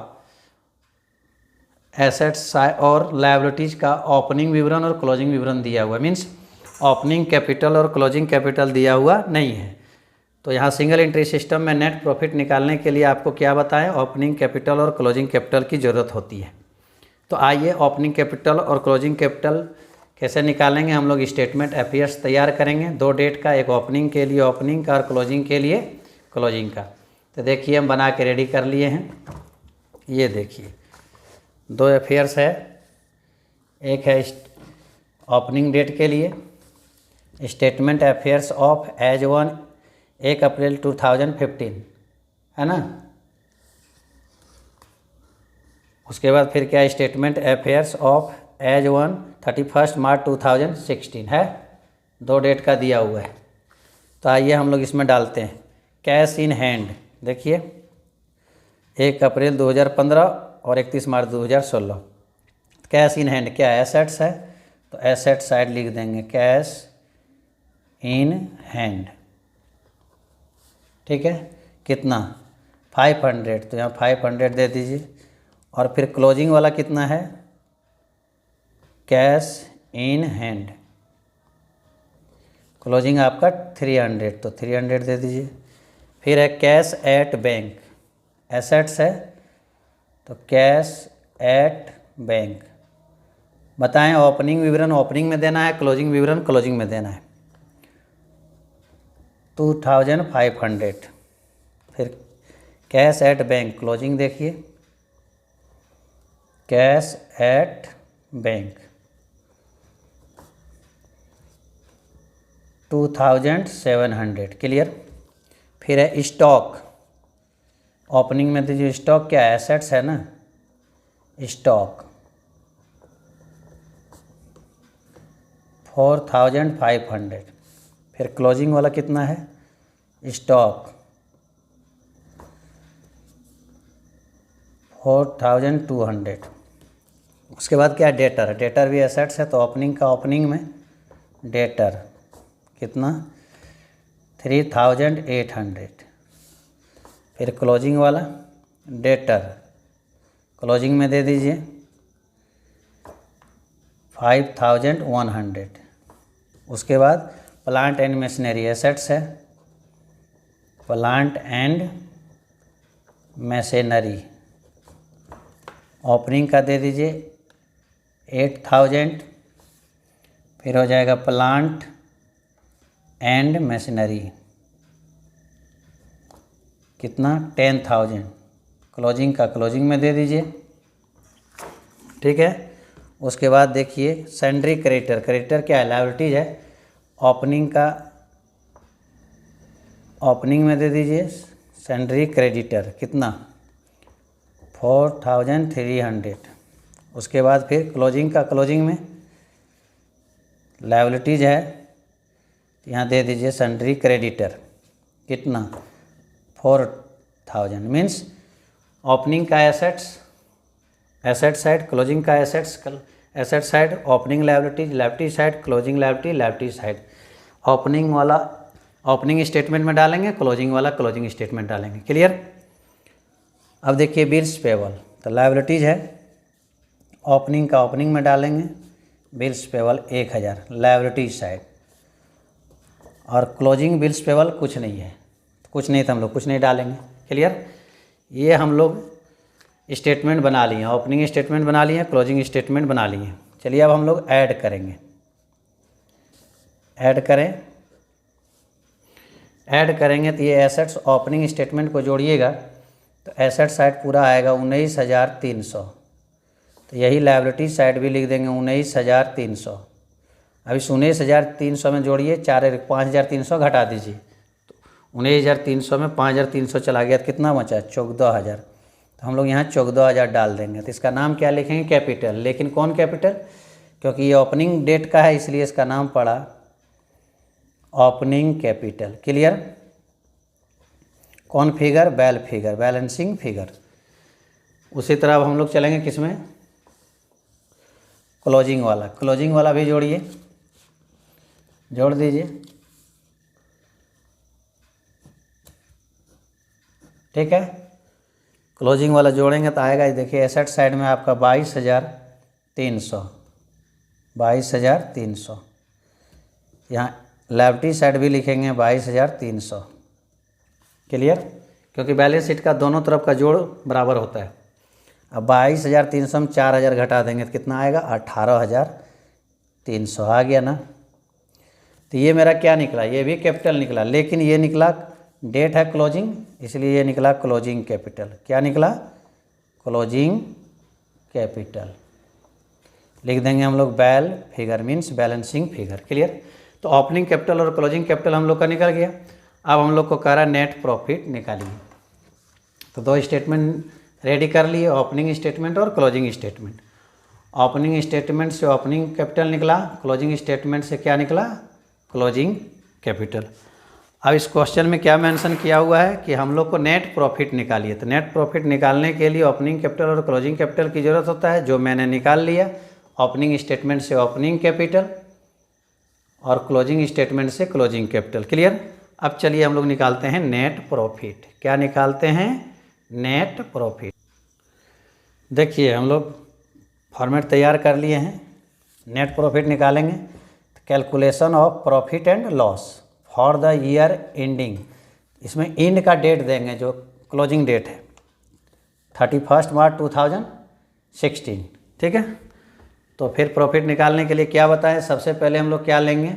एसेट्स और लायबिलिटीज़ का ओपनिंग विवरण और क्लोजिंग विवरण दिया हुआ है। मीन्स ओपनिंग कैपिटल और क्लोजिंग कैपिटल दिया हुआ नहीं है। तो यहाँ सिंगल एंट्री सिस्टम में नेट प्रॉफिट निकालने के लिए आपको क्या बताएं, ओपनिंग कैपिटल और क्लोजिंग कैपिटल की ज़रूरत होती है। तो आइए ओपनिंग कैपिटल और क्लोजिंग कैपिटल कैसे निकालेंगे। हम लोग स्टेटमेंट अफेयर्स तैयार करेंगे 2 डेट का, एक ओपनिंग के लिए ओपनिंग का और क्लोजिंग के लिए क्लोजिंग का। तो देखिए हम बना के रेडी कर लिए हैं। ये देखिए 2 अफेयर्स है, एक है ओपनिंग डेट के लिए statement affairs of as on 1 April 2015, है ना। उसके बाद फिर क्या, statement affairs of as on 31 March 2016 है। 2 डेट का दिया हुआ है। तो आइए हम लोग इसमें डालते हैं कैश इन हैंड। देखिए 1 अप्रैल 2015 और 31 मार्च 2016। कैश इन हैंड क्या एसेट्स है, तो एसेट साइड लिख देंगे कैश इन हैंड, ठीक है। कितना 500, तो यहाँ 500 दे दीजिए। और फिर क्लोजिंग वाला कितना है, कैश इन हैंड, क्लोजिंग आपका 300, तो 300 दे दीजिए। फिर है कैश एट बैंक, एसेट्स है तो कैश एट बैंक। बताएं ओपनिंग विवरण ओपनिंग में देना है, क्लोजिंग विवरण क्लोजिंग में देना है। 2500। फिर कैश एट बैंक क्लोजिंग देखिए कैश एट बैंक 2700, क्लियर। फिर है स्टॉक, ओपनिंग में दीजिए स्टॉक क्या एसेट्स है ना, स्टॉक 4500। फिर क्लोजिंग वाला कितना है, स्टॉक 4200। उसके बाद क्या है, डेटर। डेटर भी एसेट्स है, तो ओपनिंग का ओपनिंग में डेटर कितना 3800। फिर क्लोजिंग वाला डेटर क्लोजिंग में दे दीजिए 5100। उसके बाद प्लांट एंड मशीनरी एसेट्स है, प्लांट एंड मशीनरी ओपनिंग का दे दीजिए 8000। फिर हो जाएगा प्लांट एंड मशीनरी कितना 10000। क्लोजिंग का क्लोजिंग में दे दीजिए, ठीक है। उसके बाद देखिए सैंड्री क्रेडिटर। क्रेडिटर क्या है, लायबिलिटीज है। ओपनिंग का ओपनिंग में दे दीजिए सैंड्री क्रेडिटर कितना 4300। उसके बाद फिर क्लोजिंग का क्लोजिंग में लायबिलिटीज है, यहाँ दे दीजिए सैंड्री क्रेडिटर कितना 4000। मीन्स ओपनिंग का एसेट्स एसेट साइड, क्लोजिंग का assets asset side, opening liabilities liability side, closing liability side. Opening वाला ओपनिंग स्टेटमेंट में डालेंगे, क्लोजिंग वाला क्लोजिंग स्टेटमेंट डालेंगे। क्लियर। अब देखिए बिल्स पेबल, तो लायबिलिटीज है, ओपनिंग का ओपनिंग में डालेंगे, बिल्स पेबल 1000 लायबिलिटीज साइड। और क्लोजिंग बिल्स पेबल कुछ नहीं है, कुछ नहीं तो हम लोग कुछ नहीं डालेंगे। क्लियर। ये हम लोग स्टेटमेंट बना लिए, ओपनिंग स्टेटमेंट बना लिए, क्लोजिंग स्टेटमेंट बना लिए। चलिए अब हम लोग ऐड करेंगे। ऐड करेंगे तो ये एसेट्स ओपनिंग स्टेटमेंट को जोड़िएगा तो एसेट साइड पूरा आएगा 19300। तो यही लायबिलिटी साइड भी लिख देंगे 19300। अब इस 19300 में जोड़िए 5300 घटा दीजिए, तो 19300 में 5300 चला गया तो कितना बचा 14000। तो हम लोग यहाँ 14000 डाल देंगे। तो इसका नाम क्या लिखेंगे, कैपिटल। लेकिन कौन कैपिटल, क्योंकि ये ओपनिंग डेट का है इसलिए इसका नाम पड़ा ओपनिंग कैपिटल। क्लियर। कौन फिगर, बैल फिगर, बैलेंसिंग फिगर। उसी तरह अब हम लोग चलेंगे किसमें, क्लोजिंग वाला। क्लोजिंग वाला भी जोड़िए, जोड़ दीजिए, ठीक है। क्लोजिंग वाला जोड़ेंगे तो आएगा, देखिए एसेट साइड में आपका 22,300। यहाँ लायबिलिटी साइड भी लिखेंगे 22,300। क्लियर। क्योंकि बैलेंस शीट का दोनों तरफ का जोड़ बराबर होता है। अब 22,300 में 4000 घटा देंगे तो कितना आएगा 18,300। आ गया ना। तो ये मेरा क्या निकला, ये भी कैपिटल निकला, लेकिन ये निकला डेट है क्लोजिंग, इसलिए ये निकला क्लोजिंग कैपिटल। क्या निकला, क्लोजिंग कैपिटल। लिख देंगे हम लोग बैल figure, means balancing figure. Clear. तो ओपनिंग कैपिटल और क्लोजिंग कैपिटल हम लोग का निकल गया। अब हम लोग को कह रहा है नेट प्रॉफिट निकालिए। तो दो स्टेटमेंट रेडी कर लिए, ओपनिंग स्टेटमेंट और क्लोजिंग स्टेटमेंट। ओपनिंग स्टेटमेंट से ओपनिंग कैपिटल निकला, क्लोजिंग स्टेटमेंट से क्या निकला, क्लोजिंग कैपिटल। अब इस क्वेश्चन में क्या मेंशन किया हुआ है कि हम लोग को नेट प्रॉफिट निकालिए। तो नेट प्रॉफिट निकालने के लिए ओपनिंग कैपिटल और क्लोजिंग कैपिटल की ज़रूरत होता है, जो मैंने निकाल लिया। ओपनिंग स्टेटमेंट से ओपनिंग कैपिटल और क्लोजिंग स्टेटमेंट से क्लोजिंग कैपिटल। क्लियर। अब चलिए हम लोग निकालते हैं नेट प्रॉफिट। क्या निकालते हैं, नेट प्रॉफिट। देखिए हम लोग फॉर्मेट तैयार कर लिए हैं। नेट प्रॉफिट निकालेंगे, calculation of profit and loss for the year ending. इसमें एंड का डेट देंगे, जो क्लोजिंग डेट है 31 मार्च 2016। ठीक है। तो फिर प्रॉफिट निकालने के लिए क्या बताएं, सबसे पहले हम लोग क्या लेंगे,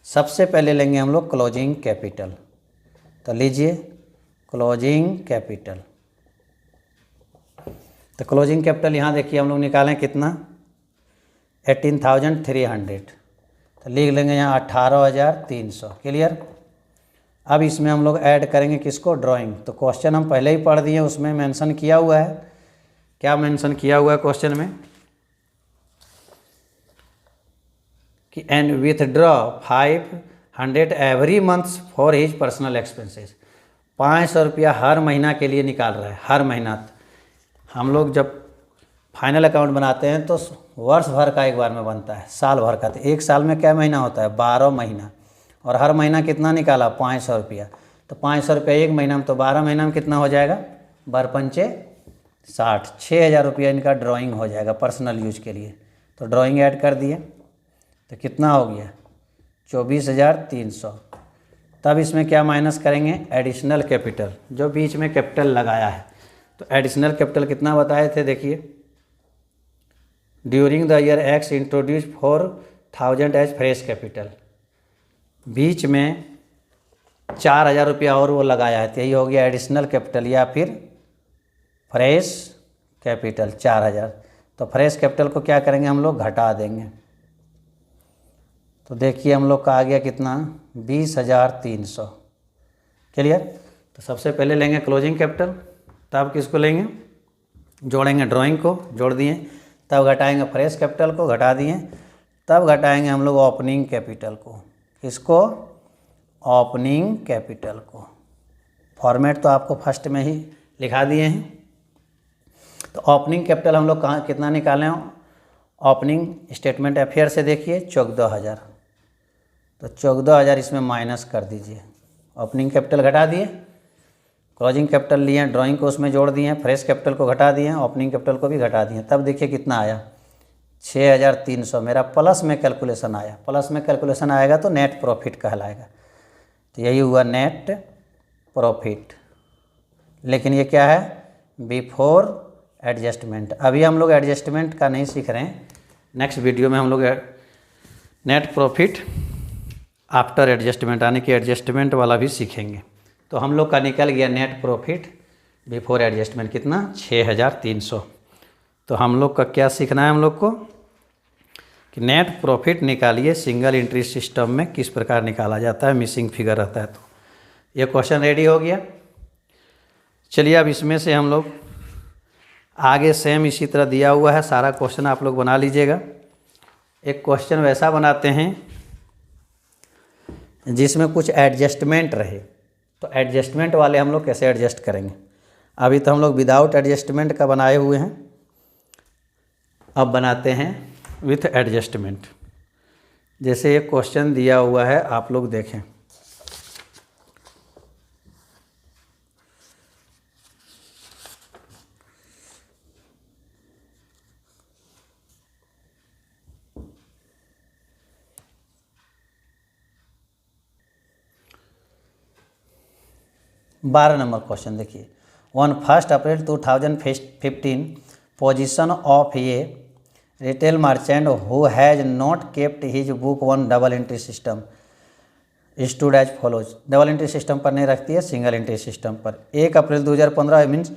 सबसे पहले लेंगे हम लोग क्लोजिंग कैपिटल। तो लीजिए क्लोजिंग कैपिटल। तो क्लोजिंग कैपिटल यहाँ देखिए हम लोग निकालें कितना 18,300। तो लिख लेंगे यहाँ 18,300। क्लियर। अब इसमें हम लोग ऐड करेंगे किसको, ड्राइंग। तो क्वेश्चन हम पहले ही पढ़ दिए, उसमें मेंशन किया हुआ है। क्या मेंशन किया हुआ है क्वेश्चन में, कि and withdraw 500 every month for his personal expenses. 500 रुपया हर महीना के लिए निकाल रहा है, हर महीना। हम लोग जब फाइनल अकाउंट बनाते हैं तो वर्ष भर का एक बार में बनता है, साल भर का। तो एक साल में क्या महीना होता है? 12 महीना। और हर महीना कितना निकाला? 500 रुपया। तो 500 रुपया एक महीना में, तो 12 महीना में कितना हो जाएगा? 12×5 = 60। 6000 रुपया इनका ड्राइंग हो जाएगा पर्सनल यूज के लिए। तो ड्राइंग ऐड कर दिए तो कितना हो गया? 24,300। तब इसमें क्या माइनस करेंगे? एडिशनल कैपिटल, जो बीच में कैपिटल लगाया है। तो एडिशनल कैपिटल कितना बताए थे? देखिए, during the year X introduce 4,000 as fresh capital. बीच में 4,000 रुपया और वो लगाया है, तो यही हो गया एडिशनल कैपिटल या फिर फ्रेश कैपिटल 4,000। तो फ्रेश कैपिटल को क्या करेंगे हम लोग? घटा देंगे। तो देखिए हम लोग का आ गया कितना? 20,300। क्लियर? तो सबसे पहले लेंगे क्लोजिंग कैपिटल, तब किसको लेंगे? जोड़ेंगे ड्राइंग को, जोड़ दिए। तब घटाएंगे फ्रेश कैपिटल को, घटा दिए। तब घटाएंगे हम लोग ओपनिंग कैपिटल को। किसको? ओपनिंग कैपिटल को। फॉर्मेट तो आपको फर्स्ट में ही लिखा दिए हैं। तो ओपनिंग कैपिटल हम लोग कहाँ कितना निकालें? ओपनिंग स्टेटमेंट अफेयर से देखिए 14,000। तो 14,000 इसमें माइनस कर दीजिए। ओपनिंग कैपिटल घटा दिए, क्लोजिंग कैपिटल लिए, ड्राइंग को उसमें जोड़ दिए, फ्रेश कैपिटल को घटा दिए, ओपनिंग कैपिटल को भी घटा दिए। तब देखिए कितना आया? 6,300 मेरा प्लस में कैलकुलेशन आया। प्लस में कैलकुलेशन आएगा तो नेट प्रॉफिट कहलाएगा। तो यही हुआ नेट प्रॉफिट। लेकिन ये क्या है? Before adjustment. अभी हम लोग एडजस्टमेंट का नहीं सीख रहे हैं, नेक्स्ट वीडियो में हम लोग नेट प्रॉफिट आफ्टर एडजस्टमेंट यानी कि एडजस्टमेंट वाला भी सीखेंगे। तो हम लोग का निकल गया नेट प्रॉफिट बिफोर एडजस्टमेंट कितना? 6,300। तो हम लोग का क्या सीखना है हम लोग को? कि नेट प्रॉफिट निकालिए सिंगल एंट्री सिस्टम में किस प्रकार निकाला जाता है, मिसिंग फिगर रहता है। तो ये क्वेश्चन रेडी हो गया। चलिए अब इसमें से हम लोग आगे सेम इसी तरह दिया हुआ है, सारा क्वेश्चन आप लोग बना लीजिएगा। एक क्वेश्चन वैसा बनाते हैं जिसमें कुछ एडजस्टमेंट रहे। तो एडजस्टमेंट वाले हम लोग कैसे एडजस्ट करेंगे? अभी तो हम लोग विदाउट एडजस्टमेंट का बनाए हुए हैं, अब बनाते हैं विथ एडजस्टमेंट। जैसे एक क्वेश्चन दिया हुआ है, आप लोग देखें। बारह नंबर क्वेश्चन देखिए। On 1 April 2015 position of a retail merchant who has not kept his book on double entry system stood as follows. Double entry system पर नहीं रखती है, सिंगल एंट्री सिस्टम पर। 1 अप्रैल 2015 मीन्स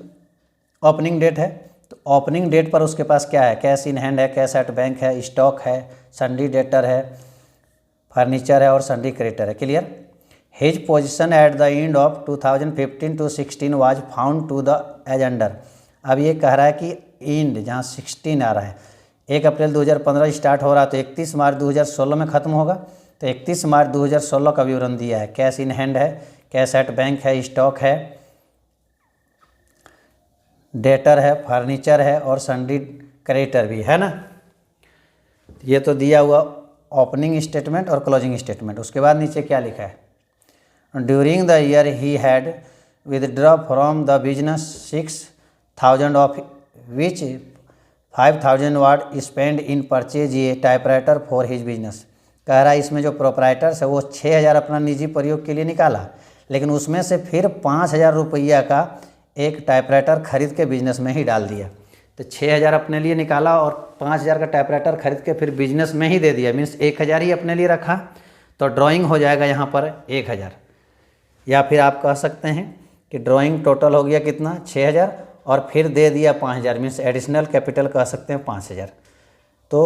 ओपनिंग डेट है। तो opening date पर उसके पास क्या है? कैश इन हैंड है, कैश एट बैंक है, स्टॉक है, सन्डी डेटर है, फर्नीचर है और सन्डी क्रेडिटर है। Clear? His position at the end of 2015 to 16 was found to the as under। अब ये कह रहा है कि एंड जहाँ 16 आ रहा है, 1 अप्रैल 2015 स्टार्ट हो रहा है तो 31 मार्च 2016 में ख़त्म होगा। तो 31 मार्च 2016 का विवरण दिया है। कैश इन हैंड है, कैश एट बैंक है, स्टॉक है, डेटर है, फर्नीचर है और सन्डी क्रेडिटर भी है ना। ये तो दिया हुआ ओपनिंग स्टेटमेंट और क्लोजिंग स्टेटमेंट। उसके बाद नीचे क्या लिखा है? During the year he had withdraw from the business 6,000 of which 5,000 was spend in purchase a typewriter for his business. कह रहा है इसमें जो प्रोपराइटर्स है वो 6,000 अपना निजी प्रयोग के लिए निकाला, लेकिन उसमें से फिर 5,000 रुपया का एक टाइपराइटर खरीद के बिजनेस में ही डाल दिया। तो 6,000 अपने लिए निकाला और 5,000 का टाइपराइटर खरीद के फिर बिजनेस में ही दे दिया, मीन्स 1,000 ही अपने लिए रखा। तो ड्राइंग हो जाएगा यहाँ पर 1,000। या फिर आप कह सकते हैं कि ड्राइंग टोटल हो गया कितना? 6,000 और फिर दे दिया 5,000, मीन्स एडिशनल कैपिटल कह सकते हैं 5,000। तो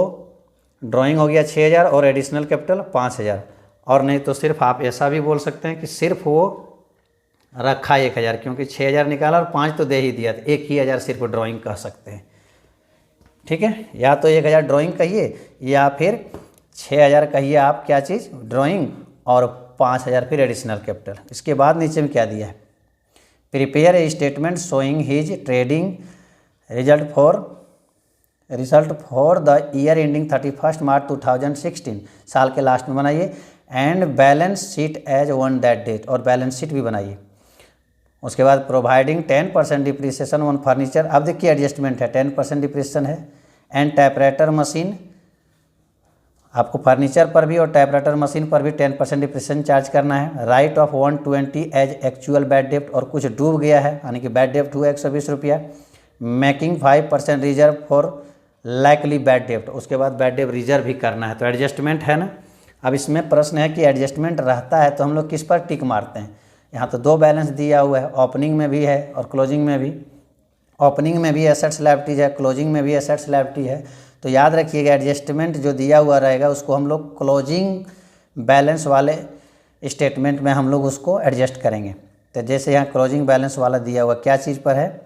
ड्राइंग हो गया 6,000 और एडिशनल कैपिटल 5,000। और नहीं तो सिर्फ आप ऐसा भी बोल सकते हैं कि सिर्फ वो रखा 1,000, क्योंकि 6,000 निकाला और 5 तो दे ही दिया, तो 1,000 सिर्फ ड्राइंग कह सकते हैं। ठीक है? या तो 1,000 ड्राइंग कहिए या फिर 6,000 कहिए आप क्या चीज़, ड्राइंग, और 5,000 फिर एडिशनल कैपिटल। इसके बाद नीचे में क्या दिया है, prepare a statement showing his trading result for the year ending 31 March 2016, साल के लास्ट में बनाइए, and balance sheet as on that date, और बैलेंस शीट भी बनाइए। उसके बाद प्रोवाइडिंग 10% डिप्रिसिएशन ऑन फर्नीचर, अब देखिए एडजस्टमेंट है, 10% डिप्रिसिएशन है, एंड टाइपराइटर मशीन, आपको फर्नीचर पर भी और टाइपराइटर मशीन पर भी 10% डिप्रिसिएशन चार्ज करना है। Write off 120 as actual bad डेप्ट, और कुछ डूब गया है यानी कि बैड डेप्ट हुआ 120 रुपया। Making 5% reserve for likely bad डेप्ट, उसके बाद बैड डेप्ट रिजर्व भी करना है, तो एडजस्टमेंट है ना। अब इसमें प्रश्न है कि एडजस्टमेंट रहता है तो हम लोग किस पर टिक मारते हैं। यहाँ तो 2 बैलेंस दिया हुआ है, ओपनिंग में भी है और क्लोजिंग में भी। ओपनिंग में भी एसेट्स लायबिलिटीज है, क्लोजिंग में भी एसेट्स लायबिलिटी है, तो याद रखिएगा एडजस्टमेंट जो दिया हुआ रहेगा उसको हम लोग क्लोजिंग बैलेंस वाले स्टेटमेंट में हम लोग उसको एडजस्ट करेंगे। तो जैसे यहाँ क्लोजिंग बैलेंस वाला दिया हुआ क्या चीज़ पर है,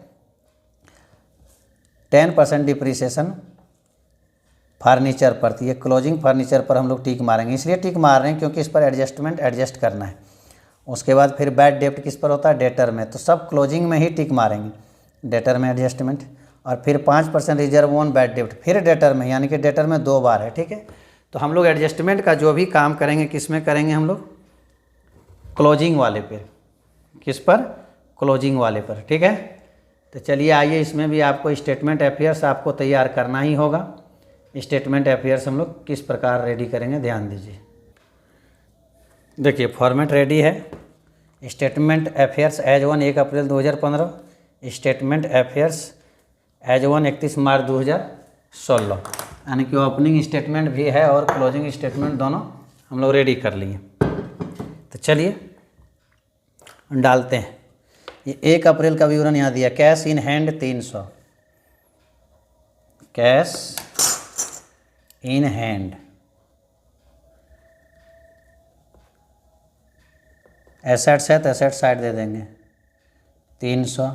10% डिप्रिसिएशन फर्नीचर पर, तो ये क्लोजिंग फर्नीचर पर हम लोग टिक मारेंगे, इसलिए टिक मार रहे हैं क्योंकि इस पर एडजस्टमेंट एडजस्ट करना है। उसके बाद फिर बैड डेप्ट किस पर होता है, डेटर में, तो सब क्लोजिंग में ही टिक मारेंगे, डेटर में एडजस्टमेंट, और फिर 5% रिजर्व ऑन बैड डेप्ट फिर डेटर में, यानी कि डेटर में 2 बार है, ठीक है। तो हम लोग एडजस्टमेंट का जो भी काम करेंगे किस में करेंगे, हम लोग क्लोजिंग वाले पे, किस पर, क्लोजिंग वाले पर, ठीक है। तो चलिए आइए, इसमें भी आपको स्टेटमेंट अफेयर्स आपको तैयार करना ही होगा। स्टेटमेंट अफेयर्स हम लोग किस प्रकार रेडी करेंगे, ध्यान दीजिए। देखिए फॉर्मेट रेडी है, statement affairs as on 1 April 2015, statement affairs as on 31 March 2016, यानी कि ओपनिंग स्टेटमेंट भी है और क्लोजिंग स्टेटमेंट दोनों हम लोग रेडी कर लिए। तो चलिए डालते हैं। ये 1 अप्रैल का विवरण यहाँ दिया, cash in hand 300, cash in hand, assets है तो एसेट साइड दे देंगे 300,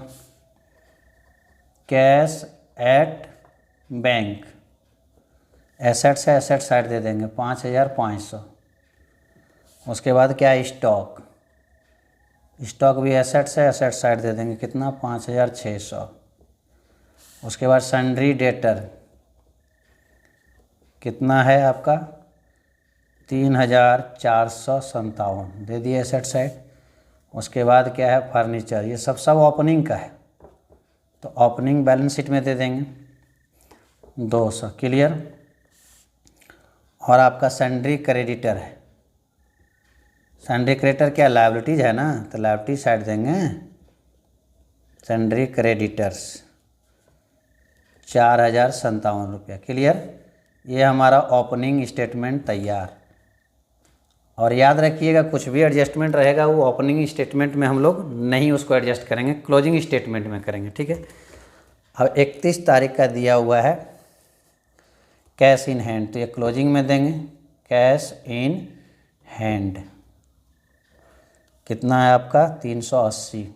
कैश एट बैंक, एसेट्स है एसेट साइड दे देंगे 5,500। उसके बाद क्या है, स्टॉक, स्टॉक भी एसेट्स है एसेट साइड दे देंगे कितना, 5,600। उसके बाद सन्ड्री डेटर कितना है आपका, 3,457 दे दिए एसेट साइड। उसके बाद क्या है, फर्नीचर, ये सब ओपनिंग का है, तो ओपनिंग बैलेंस शीट में दे देंगे 200, क्लियर। और आपका सन्ड्री क्रेडिटर है, सन्ड्री क्रेडिटर क्या लायबिलिटीज है ना, तो लायबिलिटी साइड देंगे, सन्ड्री क्रेडिटर्स 4,057 रुपया, क्लियर। ये हमारा ओपनिंग स्टेटमेंट तैयार। और याद रखिएगा कुछ भी एडजस्टमेंट रहेगा वो ओपनिंग स्टेटमेंट में हम लोग नहीं उसको एडजस्ट करेंगे, क्लोजिंग स्टेटमेंट में करेंगे, ठीक है। अब 31 तारीख का दिया हुआ है कैश इन हैंड, तो ये क्लोजिंग में देंगे, कैश इन हैंड कितना है आपका, 380।